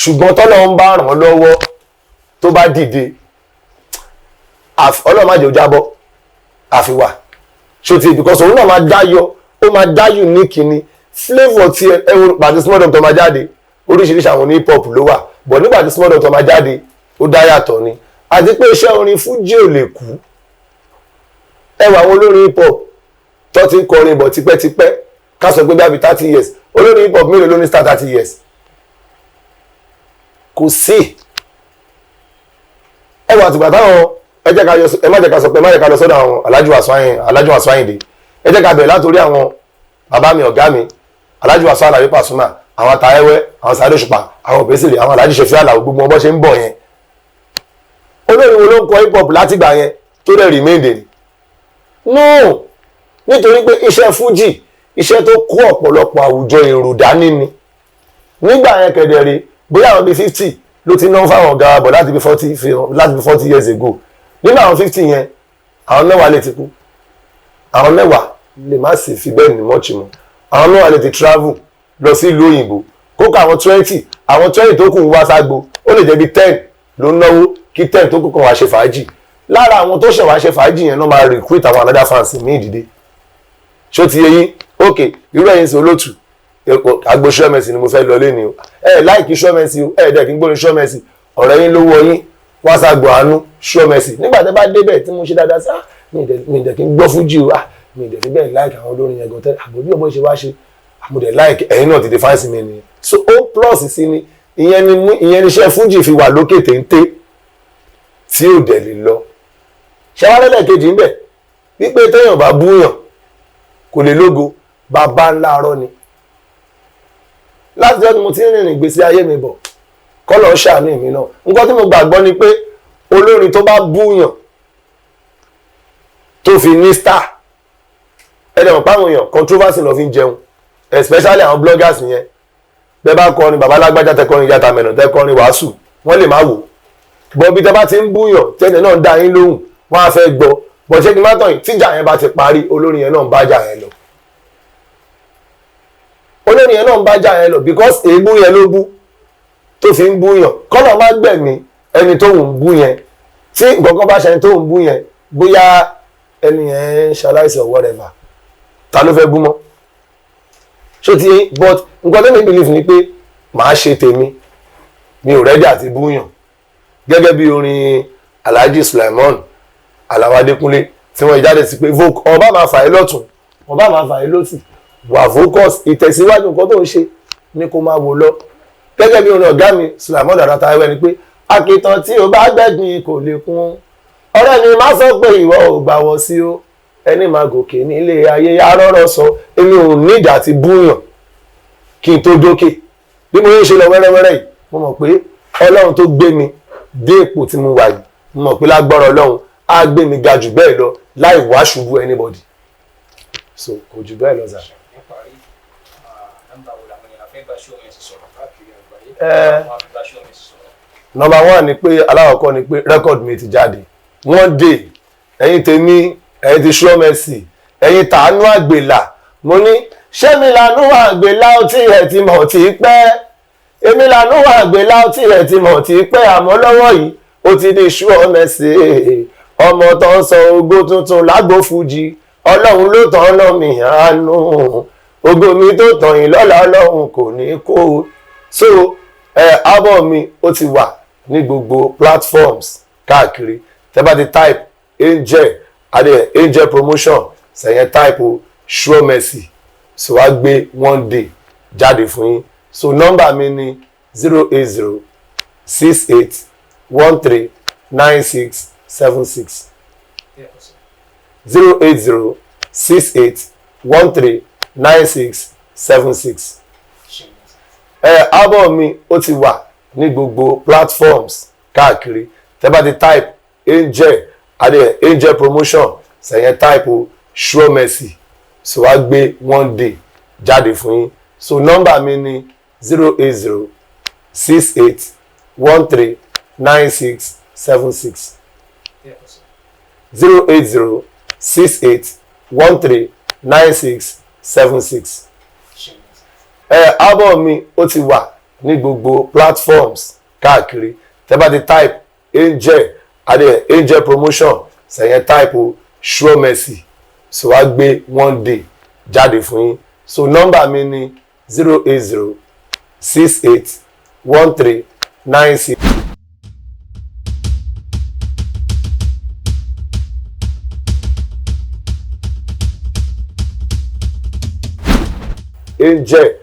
ṣùgbọ́n tọ́lọ́ ń bá ràn án lọ́wọ́ tó bá dìde Ọlọ́run má jẹ́ ó jábọ́ àfiwà ṣòtì because òun náà máa dáyọ ó máa dá unique ni flavour tí ẹwọ pàtí Small Doctor máa jáde oríṣiríṣi àwọn ní hip hop ló wà but nígbà tí Small Doctor máa jáde ó dá yàtọ̀ ni àti pé iṣẹ́ orin fújì ò lè kú ẹwà àwọn olórin hip hop tó ti ń kọrin bọ̀ tipẹ́tipẹ́ ká sọ pé bí i 30 years olórin hip hop mélòó ló ní star 30 years kò sí. ẹ wà àtìgbà táwọn ẹ má jẹ́ ká sọ pé ẹ má jẹ́ ká lọ sọ́dọ̀ àwọn Alhaji Wasiu Ayinde, ẹ jẹ́ ká bẹ̀rẹ̀ látòrí àwọn bàbá mi ọ̀gá mi Alhaji Wasiu Alabi Pasuma, àwọn Tàẹ́wẹ́, àwọn Saheed Òṣùpá, àwọn Obesere, àwọn Alhaji Sefiu Alao, gbogbo wọn bọ́ ṣe ń bọ̀ yẹn. olórin wo ló ń kọ hip hop látìgbà yẹn tó dẹ̀ remain ni? No, nítorí pé iṣẹ́ fújì iṣẹ́ tó kó ọ̀pọ̀lọpọ̀ àwùjọ èrò dání ni. nígbà yẹn kẹ̀dẹ̀rẹ̀ bóyá àwọn bíi 50 ló ti ná fáwọn ọ̀gá bọ̀ láti bí 40 years ago. nínú àwọn 50 yẹn àwọn mẹ́wàá lè ti kú, àwọn mẹ́wàá lè má sì fi bẹ́ẹ̀ ní mọ́ọ̀chì mọ́, àwọn mẹ́wàá lè ti travel lọ sí ìlú òyìnbó, kókó àwọn 20 tó kù ń wá ságbo, ó lè jẹ́ bí 10 ló ń náwó kí 10 tó kù kàn wá ṣe fàájì. lára àwọn tó ṣẹ̀ wá ṣe fàájì yẹn náà máa recruit àwọn another fans ní ìdìde. ṣó ti yé yín? ok, irú ẹ̀yin sí olótù agbo ṣọ́mẹ̀sì ni mo fẹ́ lọ lẹ́ni o, láìkí ṣọ́mẹ̀sì o, dẹ̀ kí n gbóni ṣọ́mẹ̀sì, ọ̀rẹ́ yín lówó yín wá ságbo àánú ṣọ́mẹ̀sì. nígbà tẹ́ bá débẹ̀ tí mo ṣe dáadáa sí mi ìdẹ̀ kí n gbọ́ fújì o, mi ìdẹ̀ fi bẹ́ẹ̀ láìkí àwọn olórin yẹn gọ̀tẹ́ àbòbí ọmọ ṣe wá ṣe àmúdẹ̀ láìkí ẹ̀yin náà ti di fáǹsì mi nìyẹn. so ó plus sí ni ìyẹn ni iṣẹ́ fújì fi wà lókè téńté tí ò dẹ̀ lè lọ. ṣẹ́wárẹ́lẹ̀ kejì ń bẹ̀ wípé téèyàn bá búyàn kò lè lógo, bàbá ńlá arọ́ ni. láti jọ́ ni mo ti ń rìnrìn ìgbésí ayé mi bọ̀, kọ́lọ̀ ṣàánú mi náà. nǹkan tí mo gbàgbọ́ ni pé olórin tó bá búyàn tó fi ní star, ẹ̀dẹ̀mọ̀ páwọn èèyàn controversy lọ fi ń jẹun, especially àwọn bloggers yẹn. bẹ́ẹ̀ bá kọrin bàbá lágbájá tẹ́kọrin Yàtà Mẹ́nà tẹ́kọrin Wàásù, wọ́n lè má wò. bọ́ bí tẹ́ bá ti ń búyàn tẹ́lẹ̀ náà dá yín lóhùn, wọ́n á fẹ́ gbọ́. bọ̀ ṣé kí n má tàn yín, tíjà yẹn bá ti parí, olórin yẹn náà ń bá jà yẹn lọ. olórin yẹn náà ń bá jà yẹn lọ because èébú yẹn ló bú tó fi ń búyàn. kọ́nà má gbẹ̀mí ẹni tó ń bú yẹn, tí nǹkan kan bá ṣe ẹni tó ń bú yẹn, bóyá ẹni yẹn ṣaláìsí or whatever, ta ló fẹ́ bú mọ́? ṣó ti yé? but nǹkan tó ní believe ni pé màá ṣe tèmi, mi ò rẹ́dí àti búyàn. gẹ́gẹ́ bí orin Alhaji Sulaiman Alao Adékúnlé tí wọ́n jáde sí pé ọba máa fà é lọ́tún, ọba máa fà é lọ́sì, wà focus, ìtẹ̀síwájú nǹkan tó ń ṣe ni kó máa wò lọ. gẹ́gẹ́ bí orin ọ̀gá mi Sulaiman Dàda Tàẹ́wẹ́ ni pé àkìtàn tí o bá gbẹ̀gbìn kò lè kún, ọ̀rẹ́ mi má sọ pé ìwọ ò gbà wọ́ sí o, ẹni máa gòkè nílé ayé arọ́rọ́ sọ. èmi ò ní ìjà ti búyàn kí n tó dókè. bí mo yẹn ṣe lọ wẹ́rẹ́wẹ́rẹ́ yìí, mo mọ̀ pé Ọlọ́run tó gbé mi dé ipò tí mo wà yìí, mo mọ̀ pé lágbára Ọlọ́run á gbé mi ga jù bẹ́ẹ̀ lọ láì wá ṣubú anybody. so kò jù bẹ́ẹ̀ lọ sà. Number 1 ni pé aláwọ̀kọ́ ni pé record mi ti jáde one day. ẹ̀yin tèmi, ẹ̀yin ti ṣọ́mẹ̀sì, ẹ̀yin tàánú àgbèlà, mo ní ṣé mi lànú àgbèlà ó tí ẹ̀ ti mọ̀ tí pẹ́, èmi lànú àgbèlà ó tí ẹ̀ ti mọ̀ tí pẹ́, àmọ́ lọ́wọ́ yìí ó ti di ṣọ́mẹ̀sì, ọmọ tó ń sọ ògo tuntun lágbo fújì, Ọlọ́run ló tàn ọ́ mi àánú, ògo mi tó tàn yín lọ́la Ọlọ́run kò ní kó. so album mi ó ti wà ní gbogbo platforms káàkiri. tẹ́ bá ti type Angel Promotion sẹ̀yẹn type o ṣọ́mẹ̀sì, so wá gbé one day jáde fún yín. so nọ́mbà mi ni 08068139676 08068139676. album mi ó ti wà ní gbogbo platforms káàkiri. tẹ́ bá ti type Angel Promotion sẹ̀yẹn type o ṣọ́mẹ̀sì, so wá gbé one day jáde fún yín. so nọ́mbà mi ni 08068139676 08068139676. album mi ó ti wà ní gbogbo platforms káàkiri. tẹ́ bá ti type Angel Promotion sẹ̀yẹn type o ṣọ́mẹ̀sì, so wá gbé one day jáde fún yín. so nọ́mbà mi ni 080681396. Angel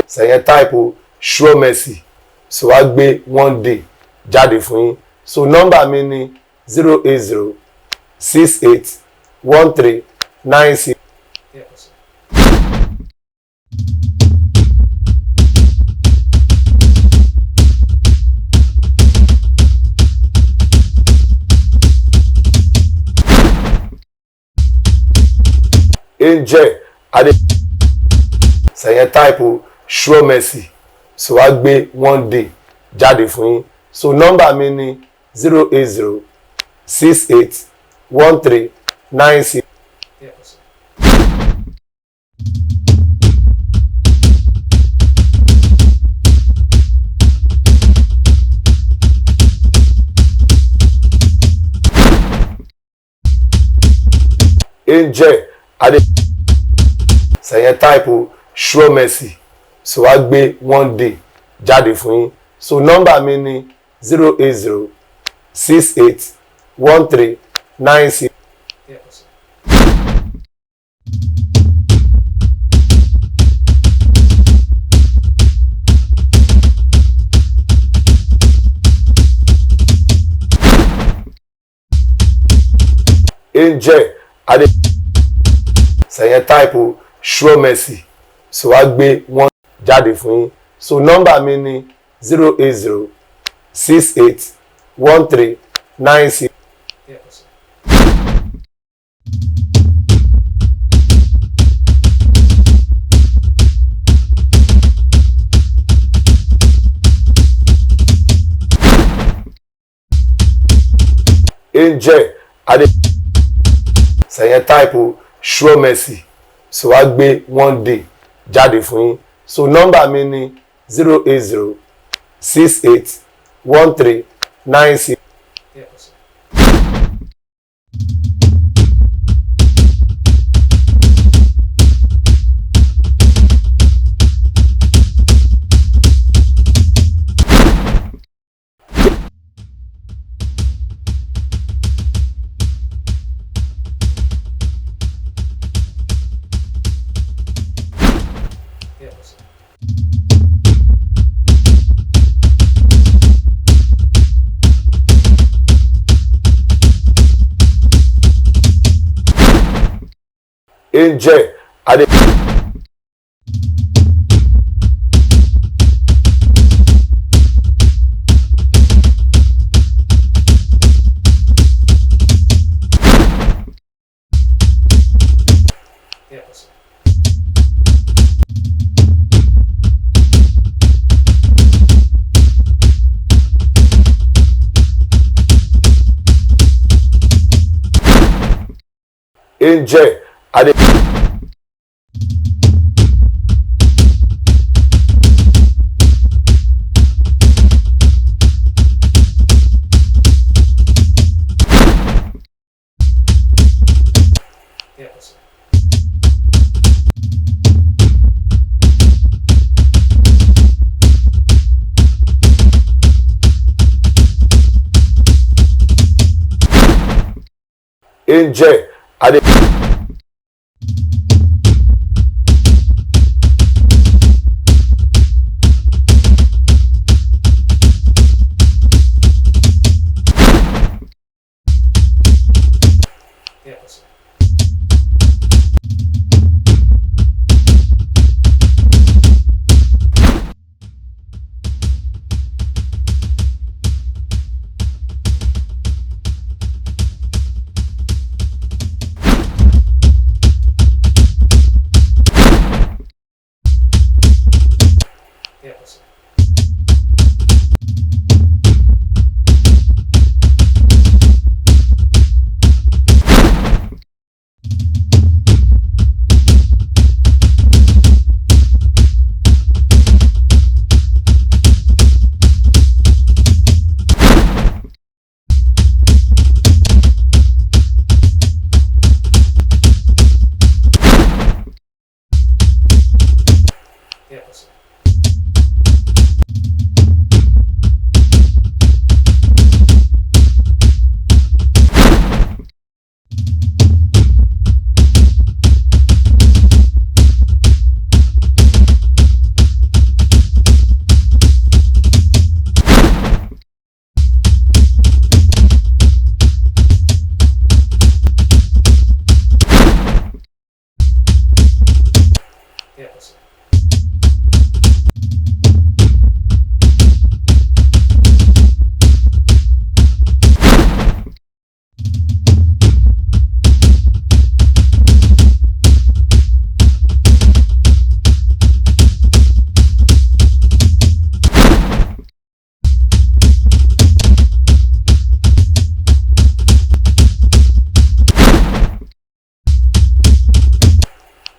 sẹ̀yẹn type o ṣọ́mẹ̀sì, so wá gbé one day jáde fún yín. So nọ́mbà mi ni 080681396. Angel Adé sẹ̀yẹn táìpù Sure Mercy so wá gbé one day jáde fún yín. So nọ́mbà mi ni 080681396. Angel Adé sẹ̀yẹn táìpù Sure Mercy so wá gbé one day jáde fún yín. So nọ́mbà mi ni 080681396. Angel Adé sẹ̀yẹn táìpù Sure Mercy so wá gbé one jáde fún yín. So nọ́mbà mi ni 080681396. Angel Adé sẹ̀yẹn táìpù Sure Mercy so wá gbé one day jáde fún yín. So nọ́mbà mi ni 080681396. Angel Adé Angel Adé Angel Adé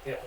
Yeah,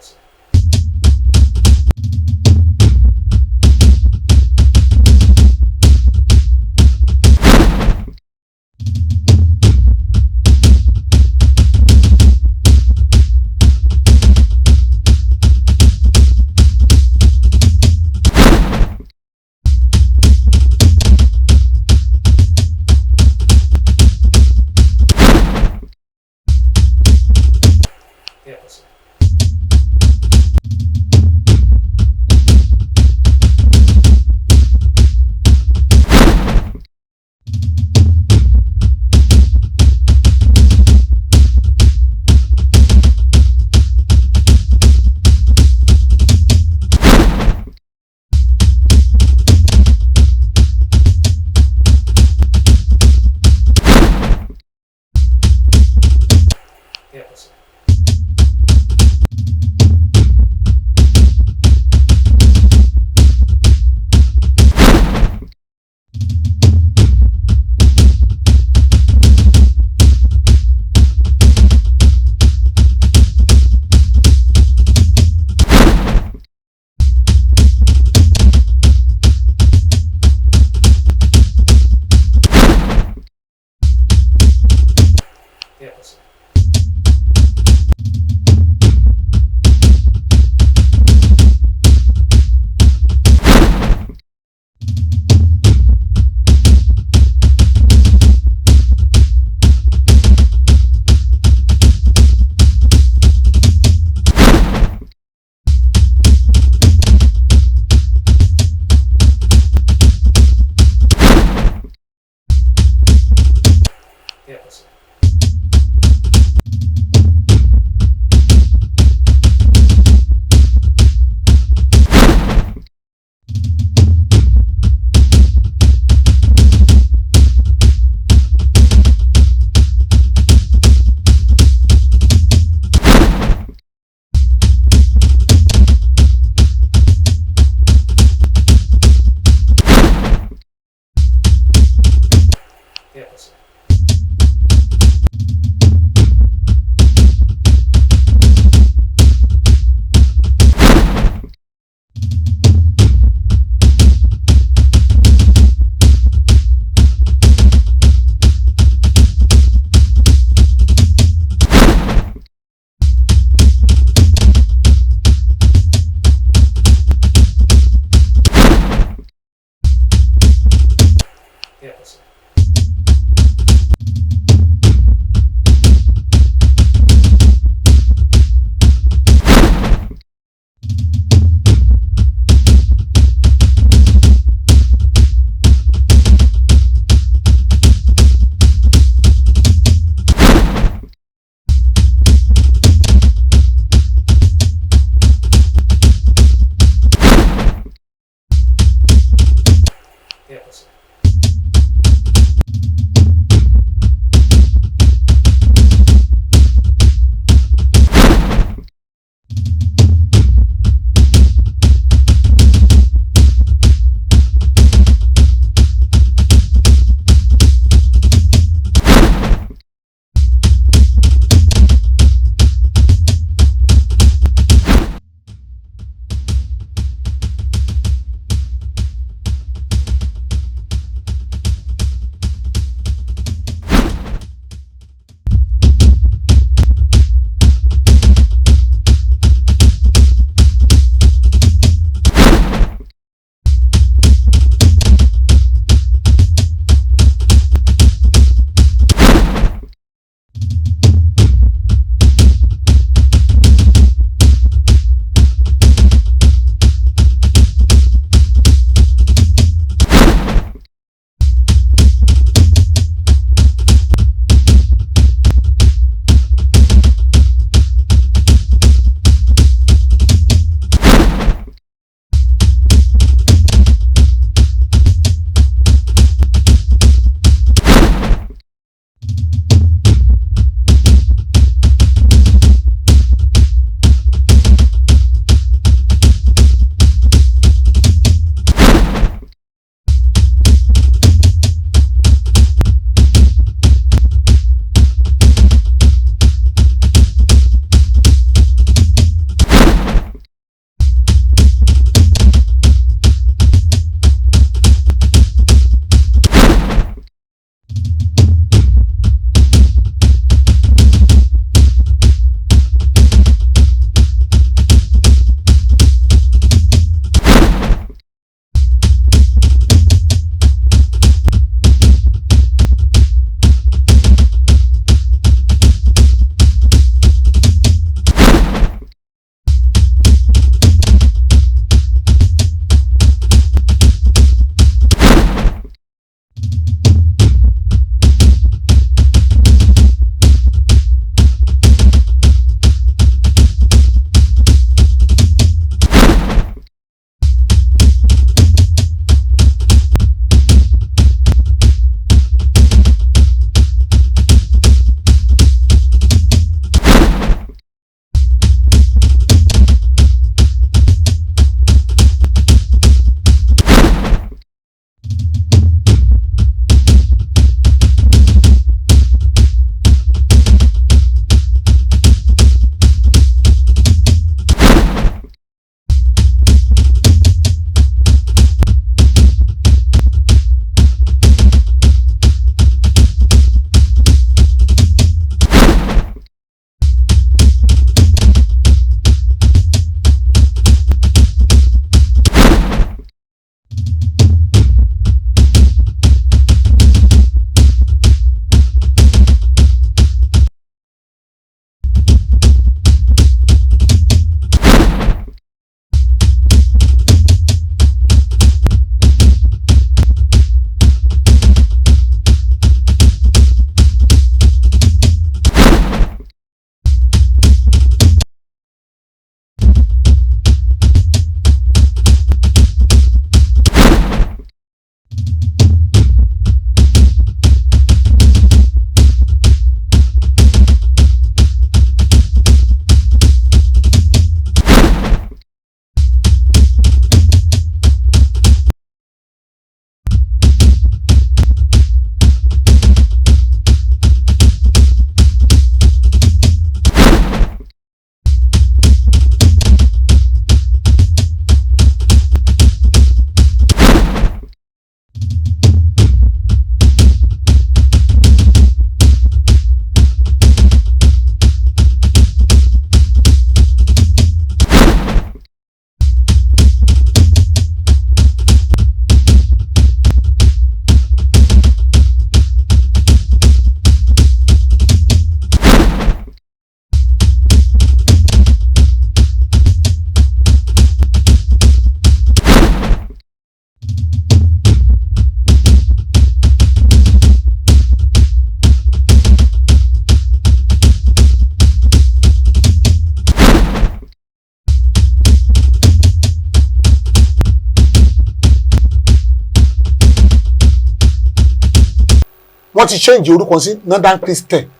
wọ́n ti change orúkọ sí Northern Christian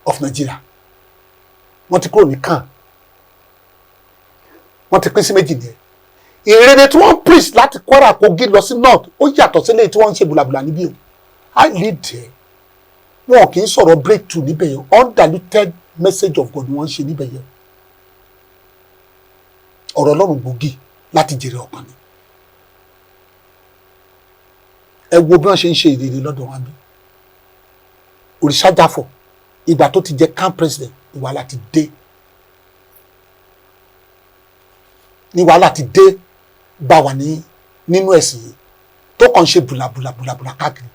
of Nigeria, wọ́n ti kúrò ní CAN, wọ́n ti pín sí méjì nìyẹn. Ìrere tí wọ́n preach láti Kwara Kogi lọ sí north ó yàtọ̀ sílé tí wọ́n ń ṣe bùlàbùlà níbí o. I lead there. Wọn kì í sọ̀rọ̀ breakthrough níbẹ̀ yẹn, undiluted message of God wọ́n ń ṣe níbẹ̀ yẹn. Ọ̀rọ̀ Ọlọ́run gbòógì láti jèrè ọkàn ni. Ẹ wo bí wọ́n ṣe ń ṣe ìrere lọ́dọ̀ wọn bí. Òrìṣàjáfọ̀ ìgbà tó ti jẹ́ CAN president ní wàhálà ti dé. Ní wàhálà ti dé bá wà nínú ẹ̀sìn yìí tó kàn ṣe bùlàbùlà káàkiri.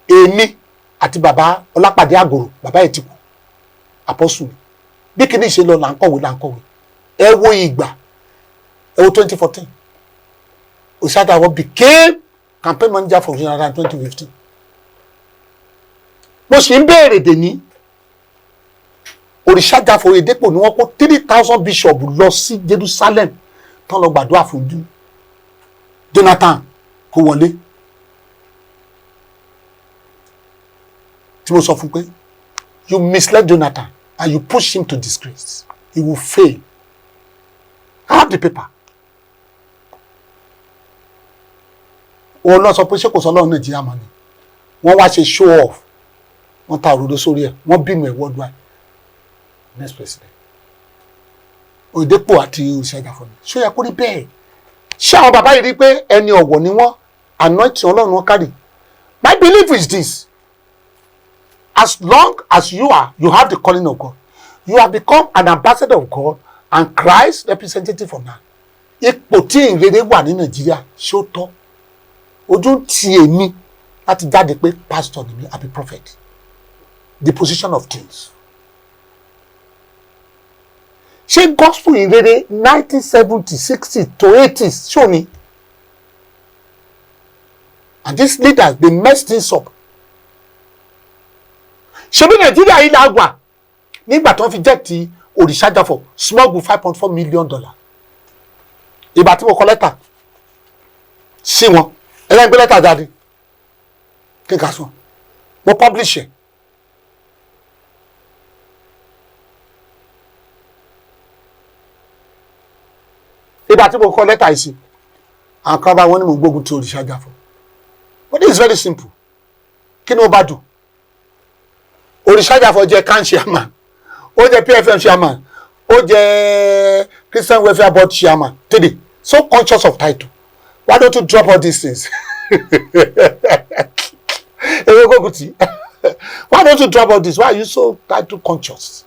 Èmi àti bàbá Ọlápàdé Àgòrò, bàbá ẹ̀ ti kú, àpọ́sù mi. Bí kìíní ṣe lọ là ń kọ̀wé. Ẹ wo ìgbà, ẹ wo 2014. Òrìṣàjáfọ̀ became campaign manager for General in 2015. Mo ṣì ń béèrè dè ní Òrìṣàjáfọ̀ Oyèdépò ni wọ́n kó 3,000 bishop lọ sí Jerusalem tán lọ gbàdúrà fún Jonathan kó wọlé. Tí mo sọ fún pé you misled Jonathan and you push him to disgrace, he will fail. I have the paper. Òun náà sọ pé ṣé kò sọ lọ́run Nàìjíríà mọ́ ni wọ́n wá ṣe show off, wọ́n ta òróró sórí ẹ̀, wọ́n bímọ ẹ̀ worldwide. Next president Oyèdépò àti Òrìṣàjáfọ̀ ni ṣó yẹ kó rí bẹ́ẹ̀? Ṣé àwọn bàbá yìí rí pé ẹni ọ̀wọ̀ ni wọ́n, anointing Ọlọ́run wọn kárí? My belief is this: as long as you have the calling of God, you have become an ambassador of God and Christ representative of man. Ipò tí ìrere wà ní Nàìjíríà ṣó tọ́? Ojú ti èmi láti jáde pé pastor ni mi àbí prophet. The position of things. Ṣé gospel ìrere 1970, 60 to 80s ṣó ni? And these leaders, they messed things up. Ṣé bí Nàìjíríà yìí la wà nígbà tó fi jẹ́ ti Òrìṣàjáfọ̀ smuggle $5.4 million. Ìgbà tí mo kọ lẹ́tà sí wọn, ẹlẹ́yìn gbé lẹ́tà jáde kí n kà sọ, mo publish ẹ̀. Ìgbà tí mo kọ lẹ́tà yìí sí, àwọn kan bá wọn ní mo gbógun ti Òrìṣàjáfọ̀. But it is very simple. Kí ni ó bá dùn? Òrìṣàjáfọ̀ jẹ́ CAN chairman, ó jẹ́ PFM chairman, ó jẹ́ Christian Welfare Board chairman today. So conscious of title. Why don't you drop all these things? Why don't you drop all this? Why are you so title conscious?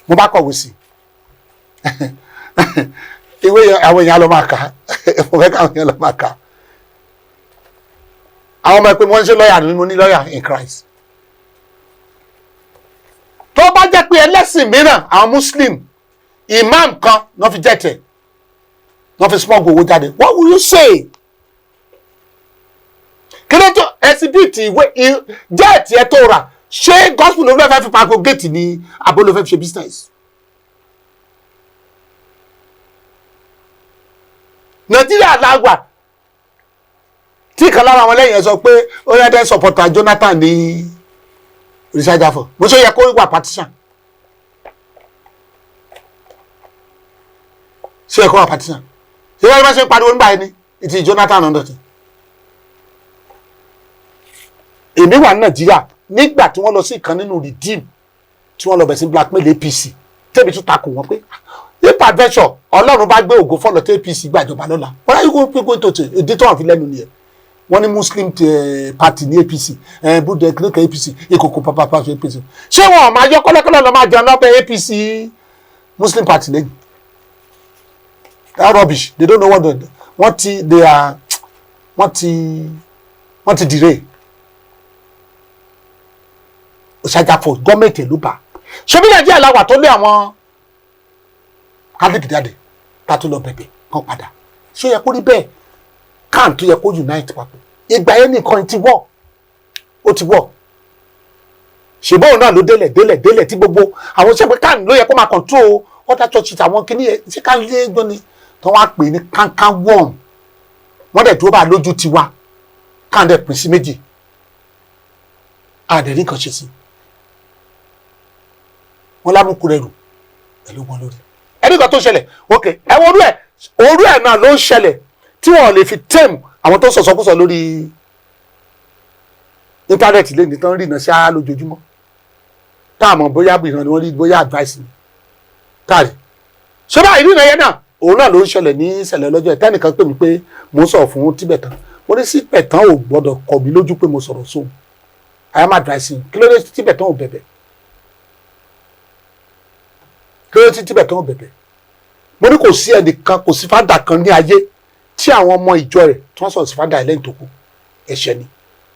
Mo bá kọ̀wé sí. Ìwé àwọn èèyàn lọ máa kà, mo fẹ́ káwọn èèyàn lọ máa kà. Àwọn ọmọ ẹgbẹ́ wọn ṣe lọ́yà ni mo ní lọ́yà in Christ. Tó bá jẹ́ pé ẹlẹ́sìn mìíràn, àwọn Muslim, imam kan náà fi jẹ́tẹ̀, náà fi smuggle owó jáde. What will you say? Kí ló tó ẹsibíìtì ìwé jẹ́ẹ̀tì ẹ tó rà? Ṣé gospel ló fẹ́ fi pàgọ́ gate ní àbó ló fẹ́ fi ṣe business? Nàìjíríà lágbà tí kan lára àwọn lẹ́yìn ẹ sọ pé ó yẹ dẹ́ supporter Jonathan ní Òrìṣàjáfọ̀. Mo ṣe yẹ kó wà partisan. Ṣé yẹ kó wà partisan? Ṣé wọ́n bá ṣe pariwo nígbà yẹn ni ìtì Jonathan ọ̀dọ̀tì? Èmi wà ní Nàìjíríà nígbà tí wọ́n lọ sí ìkan nínú Redeem tí wọ́n lọ bẹ̀ sí blackmail APC tẹ́bi tún takò wọ́n pé if adventure Ọlọ́run bá gbé ògo fọ́lọ̀ tí APC gbàjọba lọ́la wọ́n láyé kó pé tó ṣe èdè tó wọ́n fi lẹ́nu nìyẹn. Wọ́n ní Muslim party ní APC búdẹ kílíkà APC ìkòkò pàpàpà fún APC. Ṣé wọn máa yọ kọ́lẹ́kọ́lẹ́ lọ máa jẹun lọ́bẹ̀ APC Muslim party lẹ́yìn? That rubbish, they don't know what wọ́n ti dìre. Òrìṣàjáfọ̀ gọ́ọ̀mẹ̀ntì ìlú bá. Ṣé bí Nàìjíríà làwà tó lé àwọn Catholic jáde ká tó lọ bẹ̀bẹ̀ kan padà? Ṣé yẹ kó rí bẹ́ẹ̀? CAN tó yẹ kó unite papọ̀. Ìgbà yẹn nìkan ti wọ̀, ó ti wọ̀. Ṣèbóun náà ló délẹ̀ tí gbogbo àwọn ṣẹ́ pé CAN ló yẹ kó máa control other churches àwọn kìíní yẹn ṣé ká lé gbọ́n ni tí wọ́n á pè ní CAN one. Wọ́n dẹ̀ dúró bá lójú tiwa, CAN dẹ̀ pín sí méjì. àdẹ̀rí kan ṣe sí wọn lámúkú rẹ̀ rù pẹ̀lú wọn lórí ẹni kan tó ṣẹlẹ̀ ok ẹ wo orú ẹ̀ náà ló ń ṣẹlẹ̀ tí wọn lè fi tẹ́ẹ̀mù àwọn tó sọ̀sọ́kúsọ lórí íńtánẹ́ẹ̀tì lè ní tán rí iná ṣáá lójoojúmọ́ táàmù bóyá ìran ni wọ́n rí bóyá advice ni káàrí ṣé báyìí nínú ẹyẹ náà òun náà ló ń ṣẹlẹ̀ ní ìṣẹ̀lẹ̀ lọ́jọ́ ìtẹ́nìkan pè mí pé mo sọ fún Tibetan mo ní sí Tibetan ò gbọ́dọ̀ kọ̀ mí lójú pé mo sọ̀rọ̀ sóhun I am advising kí ló dé tí Tibetan ò bẹ̀bẹ̀ kí ló dé tí Tibetan ò bẹ̀bẹ̀ mo ní kò sí ẹnìkan kò sí fádà kan ní ayé tí àwọn ọmọ ìjọ rẹ̀ tí wọ́n sọ̀rọ̀ sí fádà ẹlẹ́yìn tó kù ẹ̀ṣẹ̀ ni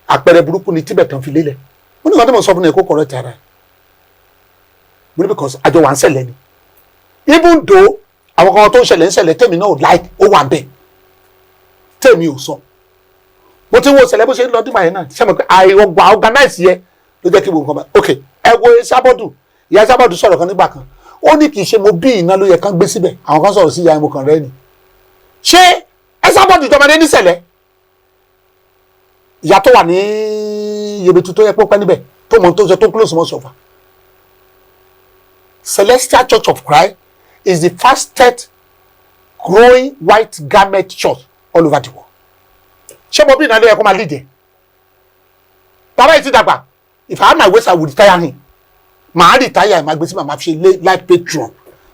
àpẹẹrẹ burúkú ni Tibetan fi lélẹ̀ mo ní kan tí mo sọ fún ẹ kó kọ̀rọ̀ ti ara ẹ̀ mo ní because àjọ wà ń ṣẹlẹ̀ ni even though àwọn kan tó ń ṣẹlẹ̀ tèmi náà like ó wà bẹ́ẹ̀ tèmi ò sọ mo ti wo ṣẹlẹ̀ bó ṣe ń lọ dìgbà yẹn náà ṣe mọ̀ pé àìrọ̀gbà organize yẹ ló jẹ́ kí gbogbo nǹkan bá ok ẹ wo Sábọ̀dù ìyá Sábọ̀dù sọ̀rọ̀ kan nígbà kan ó ní kì í ṣe mo bí iná ló yẹ kán gbé síbẹ̀ àwọn kan sọ̀rọ̀ sí ìyá ìmọ̀ kan rẹ ni ṣé ẹ Sábọ̀dù jọmọdé níṣẹ̀lẹ̀ ìyá tó wà ní Yèbètù tó yẹ pé ó pẹ́ níbẹ̀ tó mọ̀ tó ṣe tó close mọ́ sọ̀fà Celestial Church of Christ is the fastest growing white garment church all over the world. Ṣé mo bí ìnáwó yẹ kó máa lead ẹ̀? Bàbá yìí ti dàgbà. If I had my ways I would retire him. Màá retire ẹ̀ máa gbé sí màmá fi ṣe life patron.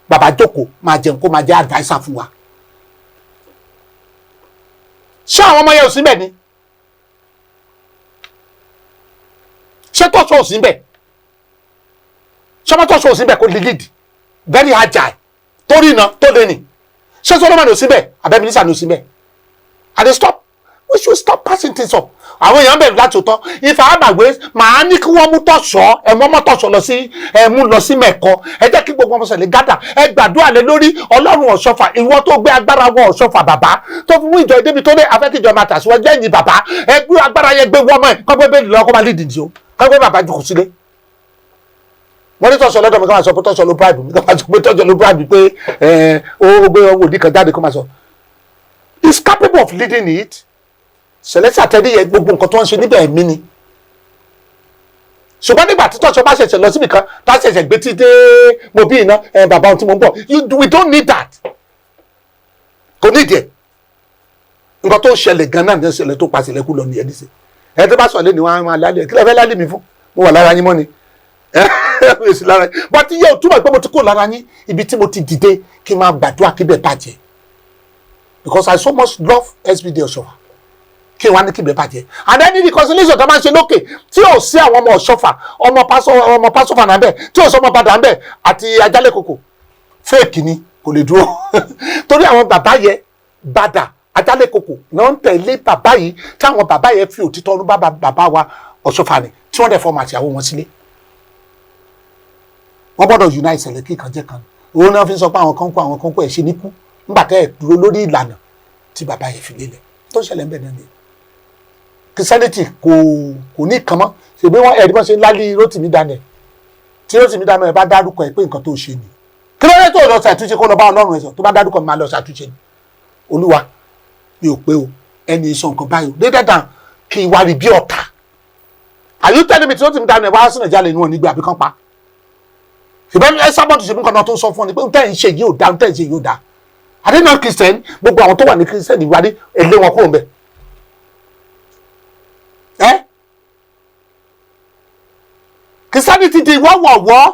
Bàbá jókòó máa jẹun kó máa jẹ́ adviser fún wa. Ṣé àwọn ọmọ yẹn ò sí bẹ́ẹ̀ ni? Ṣé tọ́sọ̀ ò sí bẹ́ẹ̀? Ṣé ọmọ tọ́sọ̀ ò sí bẹ́ẹ̀ kó lead? Very agile. Torí iná tó lé ní. Ṣé Solomon ò sí bẹ́ẹ̀? Abẹ́ mínísà ni ò sí bẹ́ẹ̀? And they stop. We should stop passing things up. Àwọn èèyàn bẹ̀rù láti òótọ́. If I had my ways, màá ní kí wọ́n mú tọ̀ṣọ́ ẹ̀mú ọmọ tọ̀ṣọ́ lọ sí mẹ̀kọ. Ẹ jẹ́ kí gbogbo ọmọ sọ̀lẹ̀ gádà. Ẹ gbàdúrà lé lórí Ọlọ́run Ọ̀ṣọ́fà. Ìwọ tó gbé agbára wọ Ọ̀ṣọ́fà bàbá. Tó fi mú ìjọ ìdébi tó lé afẹ́kíjọ máa tàṣíwájú ẹ̀yìn bàbá. Ẹ gbé agbára yẹn gbé wọ́mọ̀ ẹ̀. Kọ́ gbé bẹ́ẹ̀ lọ́kọ́ máa lead ìdí o. Kọ́ gbé bàbá jùkú sílé. Wọ́n ní tọ́sọ̀ lọ́dọ̀ mi kọ́ máa sọ pé tọ́sọ̀ ló bribe mi kọ́ máa sọ pé tọ́sọ̀ ló bribe mi pé ó gbé owó òdì kan jáde kọ́ máa sọ. He is capable of leading it. Celestial tẹ́lẹ̀ yẹ gbogbo nǹkan tó ń ṣe níbẹ̀ ẹ̀mí ni. Ṣùgbọ́n nígbà tí tọ́sọ̀ bá ṣẹ̀ṣẹ̀ lọ síbi kan tá a ṣẹ̀ṣẹ̀ gbé tí dé mo bí iná bàbá ohun tí mo ń bọ̀ we don't need that. Kò ní ìdí ẹ̀. Nǹkan tó ń ṣẹlẹ̀ gan-an náà ní ṣẹlẹ̀ tó pa sílẹ̀ kú lọ ní ẹ̀dí sí. Ẹ tó bá sọ̀ lé ní wọn á máa lálẹ́ kí lè fẹ́ lálẹ́ mi fún mo wà lára yín mọ́ ni. But iye òtúmọ̀ pé mo ti kó lára yín ibi tí mo ti dìde kí n máa gbàdúrà kí bẹ́ẹ̀ bàjẹ́ because I so much love SBD Ọ̀ṣọ́fà kí n wá ní kí bẹ́ẹ̀ bàjẹ́ and then the reconciliation tó máa ń ṣe lókè tí ò sí àwọn ọmọ Ọ̀ṣọ́fà ọmọ pásọfà náà bẹ́ẹ̀ tí ò sọ ọmọ Ìbàdàn bẹ́ẹ̀ àti Ajálẹ̀kòkò fake ni kò lè dúró torí àwọn bàbá yẹn Bàdà Ajálẹ̀kòkò náà ń tẹ̀lé bàbá yìí tí àwọn bàbá yẹn fi òtítọ́ ọdún bàbá wa Ọ̀ṣọ́fà ni tí wọ́n dẹ̀ fọmọ àti àwọn wọn sílé wọ́n gbọ́dọ̀ unite ìṣẹ̀lẹ̀ kí kan jẹ́ kan òun náà fi sọ pé àwọn kan kó ẹ̀ ṣe níkú nígbà tẹ́ ẹ̀ dúró lórí ìlànà tí bàbá yẹn fi lélẹ̀ tó ṣẹlẹ̀ ń bẹ̀ náà ni Christianity kò ní ìkan mọ́ ṣègbè wọn ẹ̀rí bọ́n ṣe ń lálé Rótìmí Daniel tí Rótìmí Daniel bá dárúkọ ẹ̀ pé nǹkan tó ṣe ni kí ló dé tó lọ ṣàtúnṣe kó lọ bá Ọlọ́run ẹ̀ sọ tó bá dárúkọ mi máa lọ ṣàtúnṣe ni Olúwa mi ò pé o ẹni sọ nǹkan báyìí o dédé dàn kí n wá rí bí ọ̀tá àyù tẹ́lẹ̀ mi tí Rótìmí Daniel wá sínú ìjálẹ̀ inú wọn nígbà àbí kan pa ṣùgbọ́n ẹ Sábọ̀dù ṣe nǹkan náà tó ń sọ fún ọ ni pé n tẹ́ ń ṣe yìí ò dáa n tẹ́ ń ṣe yìí ò dáa àdéhùn Christian gbogbo àwọn tó wà ní Christian ìwádìí ẹlé wọn kúrò ń bẹ̀. Christianity ti wọ́wọ́wọ́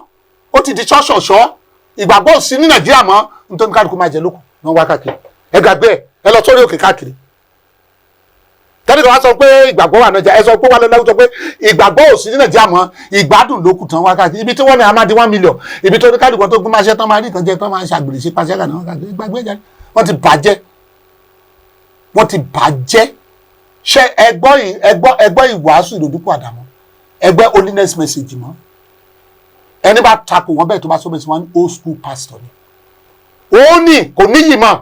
ó ti di ṣọ́ṣọ̀ṣọ́ ìgbàgbọ́ sí ní Nàìjíríà mọ́ nítorí kálukú máa jẹ lókun ní wọ́n wá káàkiri ẹ gbàgbé ẹ lọ sórí òkè káàkiri tẹ́lẹ̀ tó wá sọ pé ìgbàgbọ́ wà náà ẹ sọ pé wà lọ́wọ́ sọ pé ìgbàgbọ́ ò sí ní Nàìjíríà mọ́ ìgbádùn lókùn tán wá káàkiri ibi tí wọ́n ní amadi 1 million ibi tó ní kálukú tó gbé máa ṣe tán máa rí kan jẹ tán máa ṣàgbèrè sí pàṣẹ kan náà káàkiri ìgbàgbé jẹ wọ́n ti bàjẹ́ ṣé ẹgbọ́ ìwàásù ìròdúpọ̀ àdàmọ́ ẹgbẹ́ holiness message mọ́ ẹni bá takò wọ́n bẹ́ẹ̀ tó bá sọ́bẹ̀ sí wọn old school pastor ni ó ní kò níyì mọ́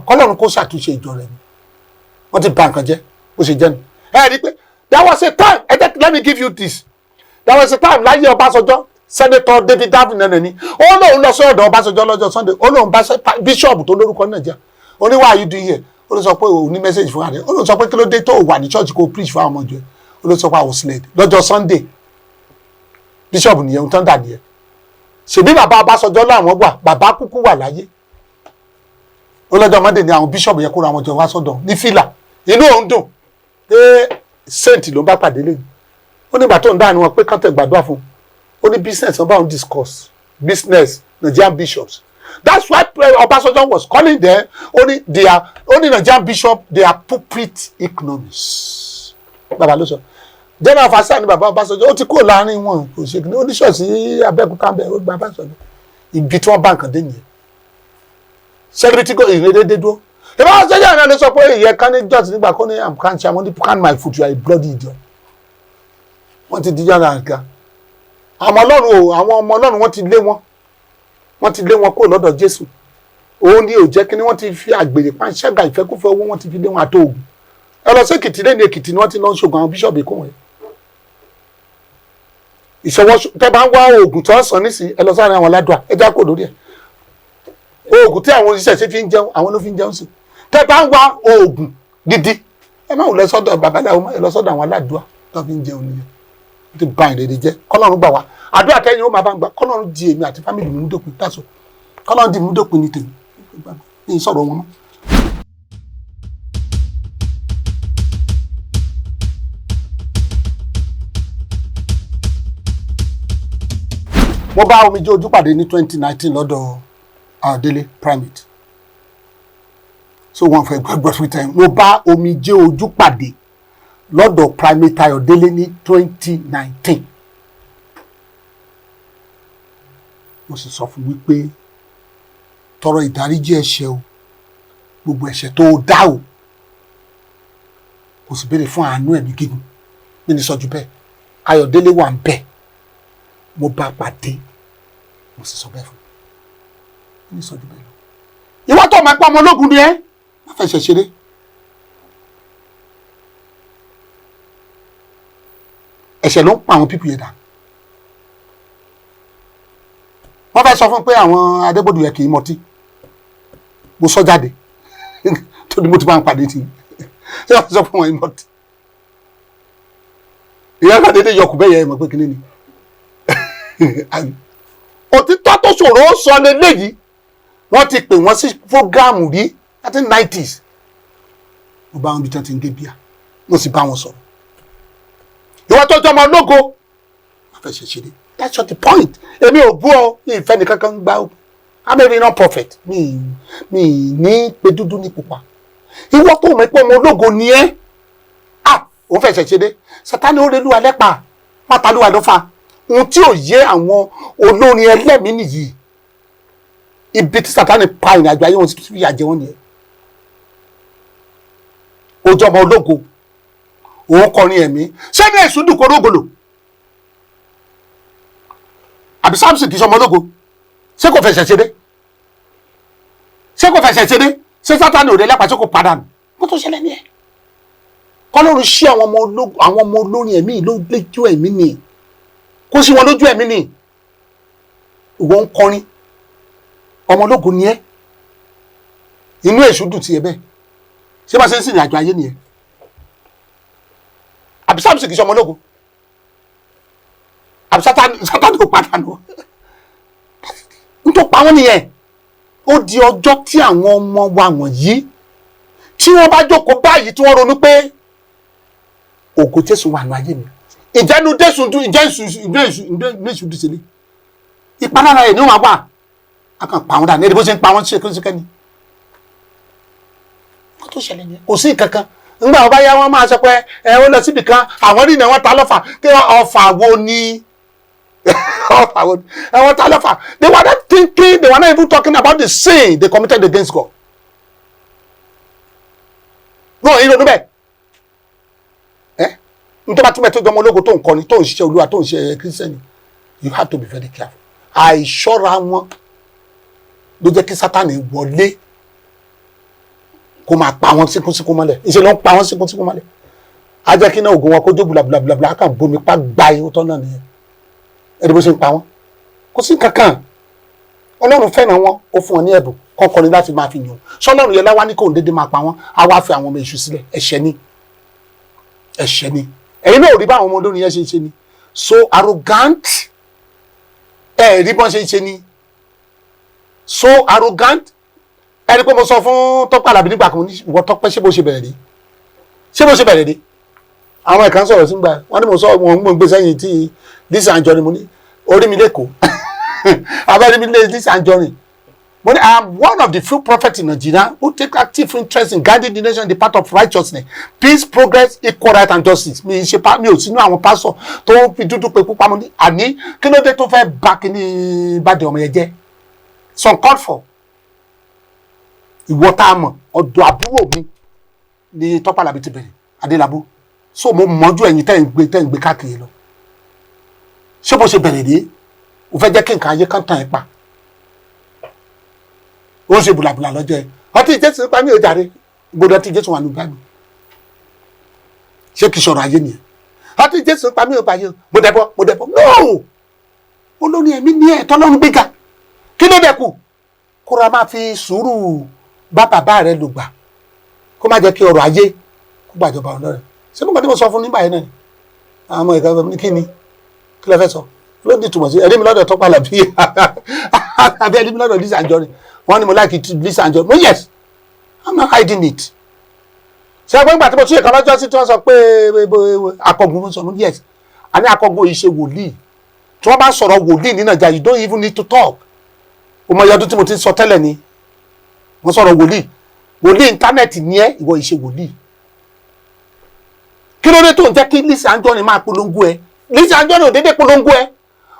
kọ́lọ́run kó ṣàtúnṣe ìjọ rẹ̀ ni wọ́n ti bà nǹkan jẹ́ bó ṣe jẹ́ nu ẹ rí i pé there was a time let me give you this there was a time láyé Ọbásanjọ́ Senator David Davin nẹ́nẹ̀ ni ó lóun lọ sí ọ̀dọ̀ Ọbásanjọ́ lọ́jọ́ Sunday ó lóun bá bíṣọ̀bù tó lórúkọ Nàìjíríà ó ní why are you doing here ó ló sọ pé òun ní message fún ààrẹ ó ló sọ pé kí ló dé tó wà ní church kó preach fún àwọn ọmọ ìjọ ó ló sọ pé I was led lọ́jọ́ Sunday bishop nìyẹn ń tán dà nìyẹn ṣèbí bàbá Ọbásanjọ́ láwọn wà bàbá kúkú wà láyé ó lọ́jọ́ Monday ni àwọn bishop yẹ kó ra àwọn jọ wá sọ́dọ̀ ní fìlà inú òun dùn pé saint ló ń bá pàdé lẹ́yìn ó nígbà tó ń dá ni wọn pé kọ́ńtẹ̀ gbàdúrà fún ó ní business wọn bá wọn discuss business Nigerian bishops that's why Ọbásanjọ́ was calling them only Nigerian bishop they are pulpit economists bàbá ló sọ general fasa ni bàbá Ọbásanjọ́ ó ti kúrò láàrin wọn kò ṣe kí ni oníṣọ́ọ̀sì Abẹ́òkúta bẹ́ẹ̀ ó gba Ọbásanjọ́ ibi tí wọ́n bá nǹkan dé nìyẹn celebrity go ìrèdè dúró ìbá sẹ́jà náà ló sọ pé ìyẹn kan ní jọ́ọ̀tì nígbà kan ní àmúkànṣe àwọn ní can my foot you are a bloody idiot wọ́n ti díjà náà nǹkan àwọn ọmọ Ọlọ́run wọ́n ti lé wọn kúrò lọ́dọ̀ Jésù òun ni ò jẹ́ kí ni wọ́n ti fi àgbèrè panṣágà ìfẹ́kúfẹ́ owó wọ́n ti fi lé wọn àtọ́ ògùn ẹ lọ sí Èkìtì lẹ́nu Èkìtì ni wọ́n ti lọ ṣògùn àwọn bíṣọ̀bù Èkó wọn ìṣọwọ́ tẹ́ bá ń wá oògùn tó ń sàn nísìnyí ẹ lọ sáré àwọn aládùá ẹ já kó lórí ẹ̀ oògùn tí àwọn oníṣẹ́ ṣe fi ń jẹun àwọn ló fi ń jẹun sí tẹ́ bá ń wá oògùn gidi ẹ má wò lọ sọ́dọ̀ babaláwo ẹ lọ sọ́dọ̀ àwọn aládùá tó fi ń jẹun nìyẹn ó ti ba ìrèdè jẹ́ kọ́lọ́run gbà wá àdúrà tẹ́yìn ó máa bá ń gbà kọ́lọ́run di èmi àti fámìlì mi mú dópin táṣọ kọ́lọ́run di mú dópin ní tèmi ní ìsọ̀rọ̀ wọn mọ́. mo bá omijé ojú pàdé ní 2019 lọ́dọ̀ Délé primate so wọn fẹ́ gbàgbọ́ free time mo bá omijé ojú pàdé lọ́dọ̀ primate Ayọ̀délé ní 2019 mo sì sọ fún wípé tọrọ ìdáríjì ẹ̀ṣẹ̀ o gbogbo ẹ̀ṣẹ̀ tó dá o kò sì béèrè fún àánú ẹ̀mí gígùn mi ní sọjú bẹ́ẹ̀ Ayọ̀délé wà ń bẹ̀ mo bá pàdé mo sì sọ bẹ́ẹ̀ fún mi ní sọjú bẹ́ẹ̀ lọ ìwọ tó máa pa ọmọ ológun ni ẹ má fẹ́ ṣe ṣeré ẹ̀ṣẹ̀ ló ń pa àwọn pípù yẹn dà wọ́n fẹ́ sọ fún pé àwọn Adébódù yẹ kì í mọtí mo sọ jáde tó ní mo ti máa ń pàdé tì ṣé wọ́n sọ fún wọn ìmọ̀tí ìyá kan dédé yọkù bẹ́ẹ̀ yẹ mọ̀ pé kíní ni òtítọ́ tó ṣòro ó sọ lélẹ́yìí wọ́n ti pè wọ́n sí fúgàmù rí láti 90s mo bá wọn bí tí wọ́n ti ń gé bíà mo sì bá wọn sọ̀rọ̀ ìwọ tó jọmọ ológo wọ́n fẹ́ ṣe ṣeré that's not the point èmi ò bú ọ ní ìfẹ́ nìkan kan gbá o I'm a non prophet mi ní pé dúdú ní pupa ìwọ tó mọ̀ pé ọmọ ológo ni ẹ́ òun fẹ́ ṣe ṣeré Sátánì ó relú alẹ́ pa pátáluwa ló fa ohun tí ò yé àwọn olórin ẹlẹ́mìí nìyí ibi tí Sátánì pa ìrìn àjò ayé wọn ti fi yà jẹ wọn nìyẹn ojú ọmọ ológo òun kọrin ẹ̀mí ṣé ní èṣù dùn kó rógòlò àbí Samson kì í ṣe ọmọ ológo ṣé kò fẹsẹ̀ ṣeré ṣé Sátánì òde lápá ṣé kò padànù kó tó ṣẹlẹ̀ ní ẹ̀ kọ́lọ́run ṣí àwọn ọmọ olórin ẹ̀mí lójú ẹ̀mí ni kó sí wọn lójú ẹ̀mí ni ìwọ ń kọrin ọmọ ológo ni ẹ́ inú èṣù dùn tiẹ̀ bẹ́ẹ̀ ṣé bá ṣe ń sìn ìrìn àjò ayé nìyẹn àbí Samson kì í ṣe ọmọ ológo àbí Sátánì kò padànù nítorí pa wọ́n nìyẹn ó di ọjọ́ tí àwọn ọmọ wa wọ̀nyí tí wọ́n bá jókòó báyìí tí wọ́n ronú pé ògo Jésù wà ní ayé mi ìjẹ́nu Jésù dùn ìjẹ́sù dùn sílẹ̀ ìpalára ẹ̀ ní wọ́n wà á kàn pa wọ́n dà ní ẹni bó ṣe ń pa wọ́n ṣe ni wọ́n tó ṣẹlẹ̀ yẹn kò sí kankan nígbà wọn bá yá wọn máa sọ pé ó lọ síbi kan àwọn rí ni wọn ta lọ́fà kí ọfà wo ni ẹ̀wọ̀n ta lọ́fà they were not thinking they were not even talking about the sin they committed against God no ìrònú bẹ́ẹ̀ nítorí bá túmọ̀ tó jọmọ ológo tó ń kọrin tó ń ṣiṣẹ́ Olúwa tó ń ṣe kírísítẹ́nì you have to be very careful àìṣọ́ra wọn ló jẹ́ kí Sátánì wọlé kó máa pa wọn síkúnsíkún mọ́lẹ̀ ìṣe ló ń pa wọn síkúnsíkún mọ́lẹ̀ á jẹ́ kí náà ògùn wọn kó jó bùlàbùlàbùlà kàn bomi pa gba ihò tán náà nìyẹn ẹni bó ṣe ń pa wọn kò sí kankan Ọlọ́run fẹ́ràn wọn ó fún wọn ní ẹ̀bùn kọ́kọ́rin láti máa fi yàn sọ́lọ́run yẹn láwa ní kò ń dédé máa pa wọ́n á wá fi àwọn ọmọ èṣù sílẹ̀ ẹ̀ṣẹ̀ ni ẹ̀yin náà ò rí bá àwọn ọmọ olórin yẹn ṣe ni so arrogant rí bọ́n ṣe ni so arrogant ẹni pé mo sọ fún Tọ́pẹ́ Àlàbí nígbà kan ìwọ Tọ́pẹ́ ṣé bó ṣe bẹ̀rẹ̀ rí àwọn ẹ̀ka ń sọ̀rọ̀ sí gbà wọ́n ní mo sọ wọn mú gbé sẹ́yìn tí Lizzy Anjorin mo ní orí mi lẹ́kọ̀ọ́ abẹ́rẹ́ mi lé Lizzy Anjorin mo ní I am one of the few prophets in Nigeria who take active interest in guiding the nation in the path of righteousness peace progress equal right and justice mi ò sínú àwọn pásọ tó fi dúdú pé púpá mo ní àní kí ló dé tó fẹ́ bá kíní bàdé ọmọ yẹn jẹ́ some call for ìwọ tá a mọ̀ ọ̀dọ̀ àbúrò mi ní Tọ́pẹ́ Àlàbí ti bẹ̀rẹ̀ Adélabú so mo mọ̀jú ẹ̀yin tẹ́ ń gbé káàkiri lọ ṣé bó ṣe bẹ̀rẹ̀ dé o fẹ́ jẹ́ kí nǹkan ayé kan tàn ẹ́ pa ó ń ṣe bùlàbùlà lọ́jọ́ ẹ̀ ọtí Jésù pa mí ò jàre gbọdọ̀ tí Jésù wà ní Bíbélì ṣé kìí ṣọ̀rọ̀ ayé nìyẹn ọtí Jésù pa mí ò báyé mo dẹ̀bọ̀ no olórí ẹ̀mí ní ẹ̀ tọ́lọ́run gbéga kí ló dẹ̀kù kóra máa fi sùúrù bá bàbá rẹ lò gbà kó má jẹ́ kí ọrọ̀ ayé kó gbàjọba ọ̀nà rẹ̀ ṣé mo kàn tí mo sọ fún nígbà yẹn náà ni àwọn ọmọ ìka ní kí lẹ fẹ́ sọ ló ní túmọ̀ sí ẹ̀rí mi lọ́dọ̀ Tọ́pẹ́ Àlàbí àbí ẹ̀rí mi lọ́dọ̀ Lizzy Anjorin wọ́n ní mo like Lizzy Anjorin no yes I'm not hiding it ṣé ẹgbẹ́ ìgbà tí mo tún ìkan lọ́jọ́ sí tí wọ́n sọ pé akọgun mo sọ no yes àní akọgun yìí ṣe wòlíì tí wọ́n bá sọ̀rọ̀ wòlíì ní Nàìjíríà you don't even need to talk ọmọ ìyọdún tí mo ti sọ tẹ́lẹ̀ ni wọ́n sọ̀rọ̀ wòlíì íńtánẹ́ẹ̀tì ní ẹ́ ìwọ ìṣe wòlíì kí ló dé tó ń jẹ́ kí Lizzy Anjorin máa polongo ẹ Lizzy Anjorin ò dédé polongo ẹ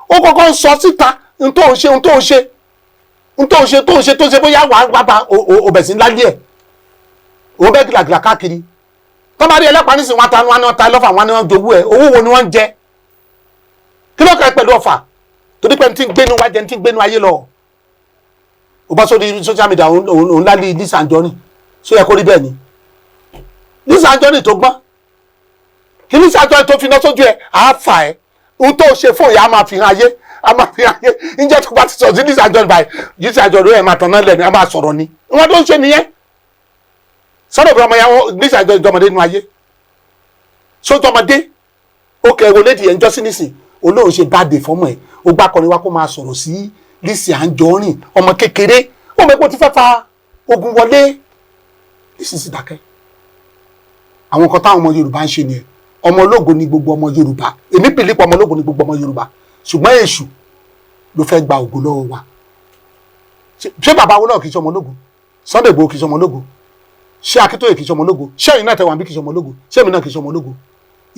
ó kọ́kọ́ ń sọ síta n tó ń ṣe bóyá wàá bá òbẹ̀sí ńlá lé ẹ̀ òun bẹ́ẹ̀ gìlàgìlà káàkiri tó bá rí ẹlẹ́pàá nísìnyí wọn ta lọ́fà wọn ni wọ́n jowó ẹ̀ owó wo ni wọ́n ń jẹ kí ló kẹ́ pẹ̀lú ọ̀fà torí pé n ti gbénu wájẹ n ti gbénu ayé lọ ó bá sórí social media òun lálẹ́ Lizzy Anjorin ṣó yẹ kó rí bẹ́ẹ̀ ni Lizzy Anjorin tó gbọ́n kí Lizzy Anjorin tó fi náà sójú ẹ àáfà ẹ ohun tó ṣe fún ìyá a máa fi hàn ayé ǹjẹ́ tó bá ti sọ sí Lizzy Anjorin báyìí Lizzy Anjorin ẹ̀ máa tàn náà lẹ́nu ẹ̀ máa sọ̀rọ̀ ni wọ́n tó ń ṣe nìyẹn sọ́dọ̀ bí ọmọ yẹn Lizzy Anjorin jọmọdé nu ayé sójọmọdé ó kẹ́ ẹ̀rọ lédi ẹ̀ ń jọ́sí nísìn olóhùn ṣe bá dé fọ́mọ ẹ̀ ó gbá kọrin wá kó máa sọ̀rọ̀ sí Lizzy Anjorin ọmọ kékeré ó mẹ́pọ̀ ti fẹ́ fa ogun wọlé Lizzy sì dákẹ́ àwọn kan táwọn ọmọ Yorùbá ń ṣe nìyẹn ọmọ ológo ni gbogbo ọmọ Yorùbá èmi pèlépọ̀ ọmọ ológo ni gbogbo ọmọ Yorùbá ṣùgbọ́n èṣù ló fẹ́ gba ògo lọ́wọ́ wa ṣé bàbá wo náà kì í ṣe ọmọ ológo Sunday Igboho kì í ṣe ọmọ ológo ṣé Akíntóyè kì í ṣe ọmọ ológo ṣé ẹ̀yin náà tẹ̀wọ̀n bí kì í ṣe ọmọ ológo ṣé èmi náà kì í ṣe ọmọ ológo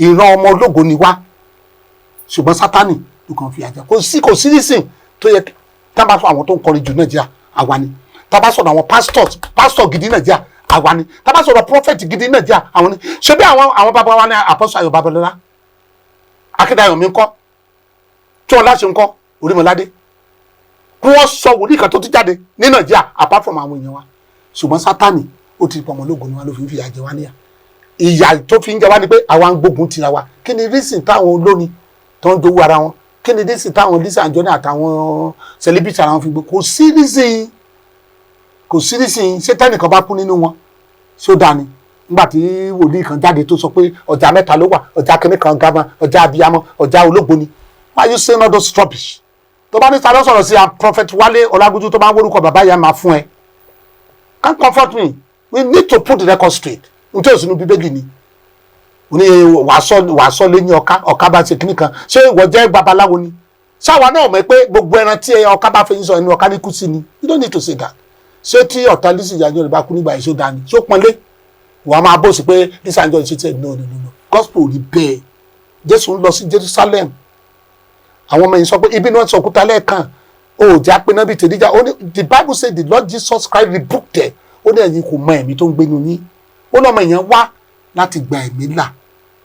ìran ọmọ ológo ni wá ṣùgbọ́n Sátánì ló kàn fi àjà kò sí nísìn tó yẹ tá a bá sọ àwọn tó ń kọrin jù Nàìjíríà àwa ni tá a bá sọ̀rọ̀ àwọn pásítọ̀ gidi Nàìjíríà àwa ni tá a bá sọ̀rọ̀ prọfẹ̀tì gidi Nàìjíríà àwọn ni ṣé bí àwọn bàbá wa ní Apostle Ayọ̀ Babalọlá Akíndayọ̀ mi ń kọ́ tí wọ́n láṣẹ ń kọ́ Orímọládé kí wọ́n sọ wòlíì kan tó ti jáde ní Nàìjíríà apart from àwọn èèyàn wa ṣùgbọ́n Sátánì ó ti pọ̀ ọmọ ológo ni wọn ló fi ń fi ìyà jẹ wá níyà ìyà tó fi ń jẹ wá ni pé àwa ń gbógun tira wa kí ni reason táwọn olórin tó ń jowó ara wọn kí ni reason táwọn Lizzy Anjorin àtàwọn celebrity ara wọn fi gbé kò sí reason ṣé tẹ́nìkan bá kú nínú wọn ṣó dání nígbà tí wòlíì kan jáde tó sọ pé ọjà mẹ́ta ló wà ọjà kìnní kan gama ọjà abiyamọ ọjà ológbò ni why you saying all those rubbish tó bá ní sáré sọ̀rọ̀ sí Prophet Wálé Ọlágúnjú tó bá ń wórúkọ bàbá yẹn máa fún ẹ can't comfort me we need to put the record straight nítorí òsínú Bíbélì ni ní wàásọ lẹ́yìn ọ̀ká bá ṣe kìnní kan ṣé ìwọ jẹ́ babaláwo ni ṣáwa náà mọ̀ pé gbogbo ẹran tí ọ̀ká bá fẹ́ sọ ẹnu ọ̀ká ní kú sí ni you don't need to say that ṣé tí ọ̀tá Lizzy Anjorin bá kú nígbà èso dání ṣó pọ́nlé wàá máa bó sí pé Lizzy Anjorin ṣe tiẹ̀ no gospel rí bẹ́ẹ̀ Jésù ń lọ sí Jerusalem àwọn ọmọ yìí sọ pé ibi náà sọ òkúta lẹ́ẹ̀kan ó jà pé náà bí tèdíjà ó ní the Bible say the Lord Jesus Christ rebuked them ó ní ẹ̀yin kò mọ ẹ̀mí tó ń gbénu yín ó lọ́mọ èèyàn wá láti gba ẹ̀mí là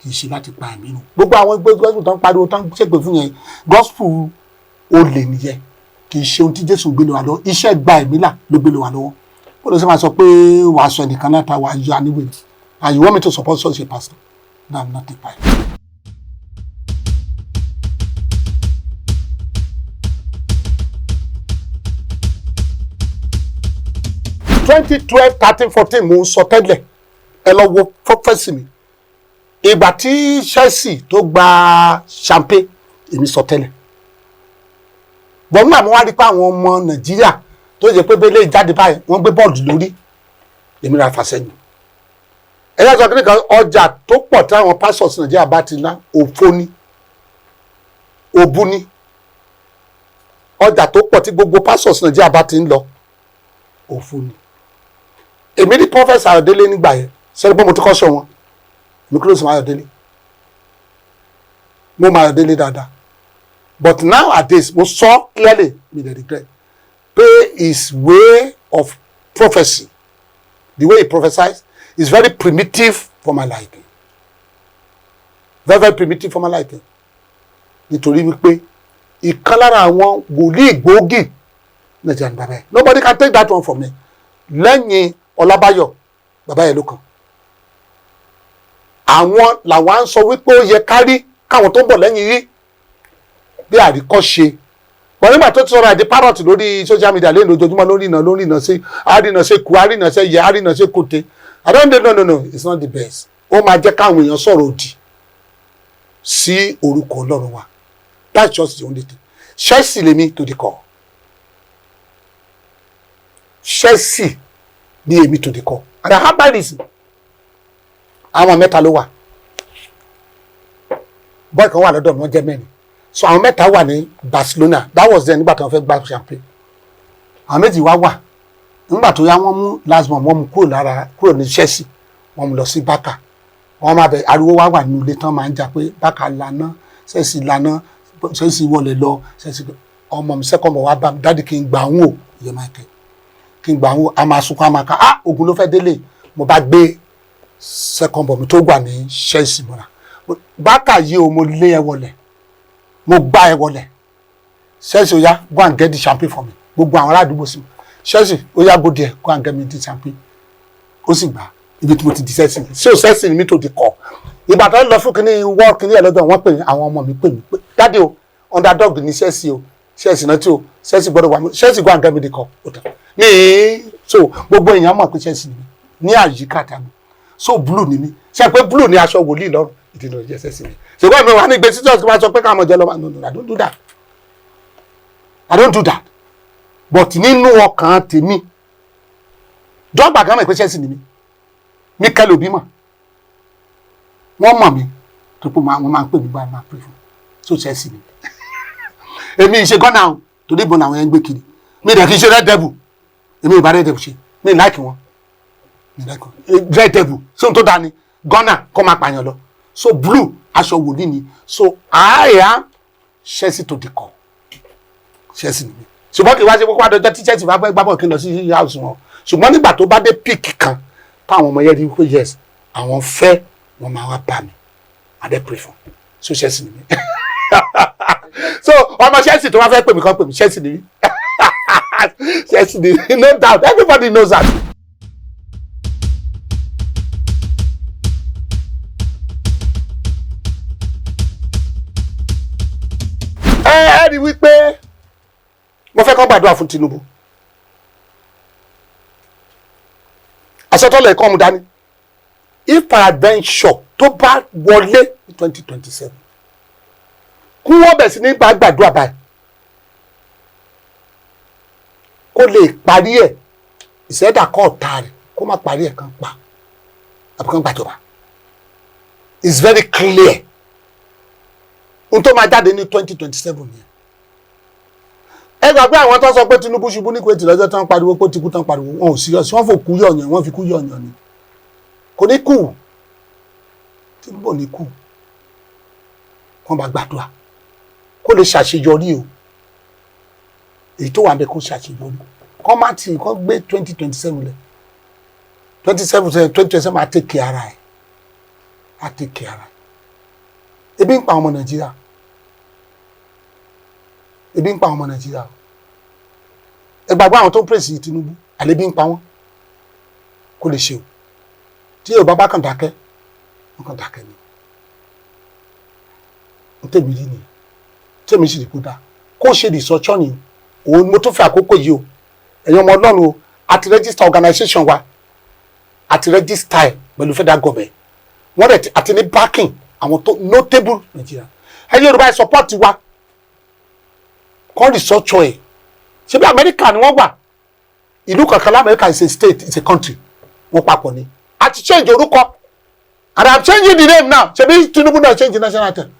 kì í ṣe láti pa ẹ̀mí nù gbogbo àwọn ẹgbẹ́ gospel tó ń pariwo tó ń ṣègbè fún yẹn gospel olè nìyẹn kì í ṣe ohun tí Jésù gbé lé wa lọ́wọ́ iṣẹ́ gba ẹ̀mí là ló gbé lé wa lọ́wọ́ ó lọ sí máa sọ pé wàá sọ ẹnìkan náà ta wàá yọ aníwèé and you want me to support such a pastor? No, I'm not a pastor. 2012 13 14 mo ń sọ tẹ́lẹ̀ ẹ lọ wo prophecy mi ìgbà tí Chelsea tó gba champagne èmi sọ tẹ́lẹ̀ bọ́n nígbà mo wá rí pé àwọn ọmọ Nàìjíríà tó yẹ pé bẹ́lẹ̀ jáde báyìí wọ́n gbé bọ́ọ̀lù lórí èmi ra fàṣẹyìn ẹ̀yà sọ kí nìkan ọjà tó pọ̀ tí àwọn pastors Nàìjíríà bá ti ná òfo ní òbu ní ọjà tó pọ̀ tí gbogbo pastors Nàìjíríà bá ti ń lọ òfo ní èmi ní Professor Ayọ̀délé nígbà yẹn sẹ́ni pé mo ti kọ́ sọ wọn mi kúrò sí Ayọ̀délé mo mọ Ayọ̀délé dáadáa but nowadays mo sọ clearly mi dey regret pé his way of prophecy the way he prophesies is very primitive for my liking very primitive for my liking nítorí wípé ìkan lára àwọn wòlíì gbòógì Nàìjíríà ní bàbá yẹn nobody can take that one from me lẹ́yìn Ọlábáyọ̀ bàbá yẹn ló kàn àwọn làwọn ń sọ wípé ó yẹ kárí káwọn tó ń bọ̀ lẹ́yìn rí bí àríkọ́ṣe bọ̀ nígbà tó ti sọ̀rọ̀ àdé parrot lórí social media lẹ́nu ojoojúmọ́ lórí iná sí àrínà sí ku àrínà sí yẹ àrínà sí kòtè I don't know no it's not the best ó máa jẹ́ káwọn èèyàn sọ̀rọ̀ òdì sí orúkọ Ọlọ́run wa that's just the only thing Chelsea lèmi to the core Chelsea ní èmi to the core and I have by reason àwọn mẹ́ta ló wà boy kan wà lọ́dọ̀ mi wọ́n jẹ́ mẹ́rin so àwọn mẹ́ta wà ní Barcelona that was then nígbà tí wọ́n fẹ́ gba champagne àwọn méjì wà nígbà tó yá wọ́n mú last month wọ́n mú kúrò ní Chelsea wọ́n mú lọ sí Barca wọ́n máa bẹ ariwo wà nínú ilé tán máa ń jà pé Barca lana Chelsea lana Chelsea wọlé lọ Chelsea ọmọ mi second bọ̀ wá bá mi dáàdi kí n gbà ń wò yẹ máa kẹ́ kí n gbà ń wò a máa sunkún a máa ka ogun ló fẹ́ délé mo bá gbé second bọ̀ mi tó gbà ní Chelsea mọ́ra Barca yìí o mo lé ẹ wọlé mo gbá ẹ wọlé Chelsea ó yá go and get the champagne for me gbogbo àwọn aládùúgbò sí mi Chelsea ó yá go there go and get me the champagne ó sì gbà ibi tí mo ti di Chelsea ṣé o Chelsea mi tó ti kọ ìgbà tó ń lọ fún kínní wọ́ọ̀ kínní ẹ̀ lọ́dọ̀ wọ́n pè mí àwọn ọmọ mi pè mí pé dáàdi o underdog ní Chelsea o Chelsea náà tí o Chelsea gbọ́dọ̀ wà mí Chelsea go and get me the cup ó tán ní so gbogbo èèyàn mọ̀ pé Chelsea ni ní àyíká tàbí so blue ni mí ṣe pé blue ni aṣọ wòlíì lọ́rùn ìdílé ọjọ́ Chelsea ni ṣùgbọ́n mi wà ní ìgbésí tí wọ́n sọ pé káwọn ọmọ jẹ lọ́wọ́ no I don't do that I don't do that but nínú ọkàn tèmi dọ́gba kan mọ̀ pé Chelsea ni mí mi kẹ́lẹ́ òbí mọ̀ wọ́n mọ̀ mí tó pé wọ́n máa ń pè mí báyìí máa pè fún so Chelsea ni èmi ìṣe gọ́nà o torí ìbọn àwọn yẹn ń gbé kiri mi dẹ̀ kì í ṣe red devil èmi ìbá red devil ṣe mi láìkì wọn red devil ṣé n tó dáa ni gọ́nà kọ́ máa pààyàn lọ so blue aṣọ wòlíì ni so I am Chelsea to the core Chelsea ni mi ṣùgbọ́n kì í wá ṣe kókó àdọ́jọ́ tí Chelsea bá fẹ́ gbábọ̀ kí n lọ sí house wọn ṣùgbọ́n nígbà tó bá dé peak kan táwọn ọmọ yẹn rí pé yes àwọn fẹ́ wọn máa wá bá mi and they pray for so Chelsea ni mi so ọmọ Chelsea tó wá fẹ́ pè mí kan pè mí Chelsea ni mi Chelsea ni mi no doubt everybody knows that. ẹ rí wípé mo fẹ́ kọ́ gbàdúrà fún Tinubu àsọtọ́lẹ̀ ẹ̀kọ́ mu dání if peradventure tó bá wọlé ní 2027 kí wọ́n bẹ̀ sí ní gbàdúrà báyìí kó lè parí ẹ̀ ìṣẹ́dá kọ́ ọ̀tá rẹ̀ kó má parí ẹ̀ kan pa àbí kan gbàjọba it's very clear ohun tó máa jáde ní 2027 yẹn ẹ gbà pé àwọn tó sọ pé Tinubu ṣubú ní Kuwait lọ́jọ́ tán pariwo pé ó ti kú tán pariwo wọn ò serious wọ́n fò kú yọ̀yàn wọ́n fi kú yọ̀yàn ni kò ní kú Tinubu ò ní kú wọ́n bá gbàdúrà kó lè ṣàṣeyọrí o èyí tó wà ń bẹ kó ṣàṣeyọrí kọ́ má tì kọ́ gbé 2027 lẹ̀ 2027 máa tẹ̀kẹ̀ ara ẹ̀ á tẹ̀kẹ̀ ara ẹ̀ ebi ń pa ọmọ Nàìjíríà ebi ń pa ọmọ Nàìjíríà ẹ gbàgbọ́ àwọn tó ń pèsè Tinubu àlebi ń pa wọ́n kó lè ṣe o tí Yorùbá bá kàn dákẹ́ wọ́n kàn dákẹ́ ni n tẹ̀mí rí ni tẹ̀mí sì rí kó dáa kó ṣe ìsọ̀tsọ́ ni òun mo tún fẹ́ àkókò yìí o ẹ̀yin ọmọ Ọlọ́run o àti register organisation wa àti register ẹ̀ pẹ̀lú federal government wọ́n dẹ̀ àti ní backing àwọn tó notable Nigeria ẹ̀yin Yorùbá ẹ̀ support wa kọ́ research ẹ̀ ṣé bí America ni wọ́n wà ìlú kankan lamẹ́ríkà is a state is a country wọ́n papọ̀ ni àti change orúkọ and I'm changing the name now ṣebí Tinubu náà change the national anthem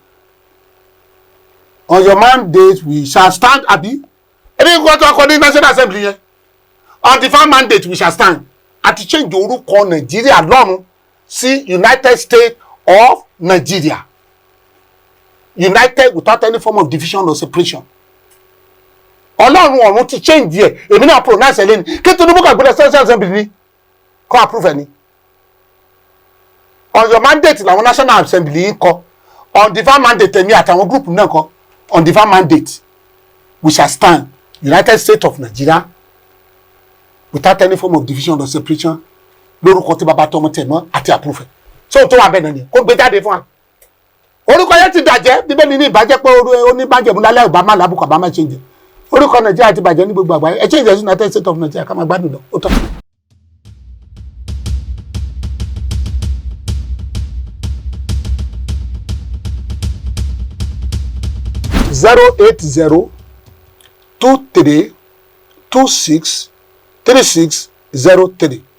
on your mandate we shall stand abi ẹni nǹkan tó kọ ní national assembly yẹn on the farm mandate we shall stand àti change orúkọ Nàìjíríà lọ́run sí United States of Nigeria united without any form of division or separation Ọlọ́run ọ̀run ti change yẹ èmi náà pronounce ẹ̀ lẹ́nu kí Tinubu kà gbọ́dọ̀ national assembly ni kọ́ approve ẹ̀ ni on your mandate làwọn national assembly yìí kọ on the farm mandate ẹ̀mí àtàwọn group náà kọ on the farm mandate we shall stand United States of Nigeria without any form of division or separation lórúkọ tí bàbá tọmọ tẹ̀ mọ́ àti approve ẹ̀ so tó wà bẹ́ẹ̀ náà ni kó gbé jáde fún wa orúkọ yẹn ti dàjẹ́ bíbélì ní ìbàjẹ́ pé oníbàjẹ́ múlálẹ́ Obama làbùkù Obama change orúkọ Nàìjíríà ti bàjẹ́ ní gbogbo àgbáyé ẹ change United States of Nigeria ká máa gbádùn lọ ó tọ́. 08023263603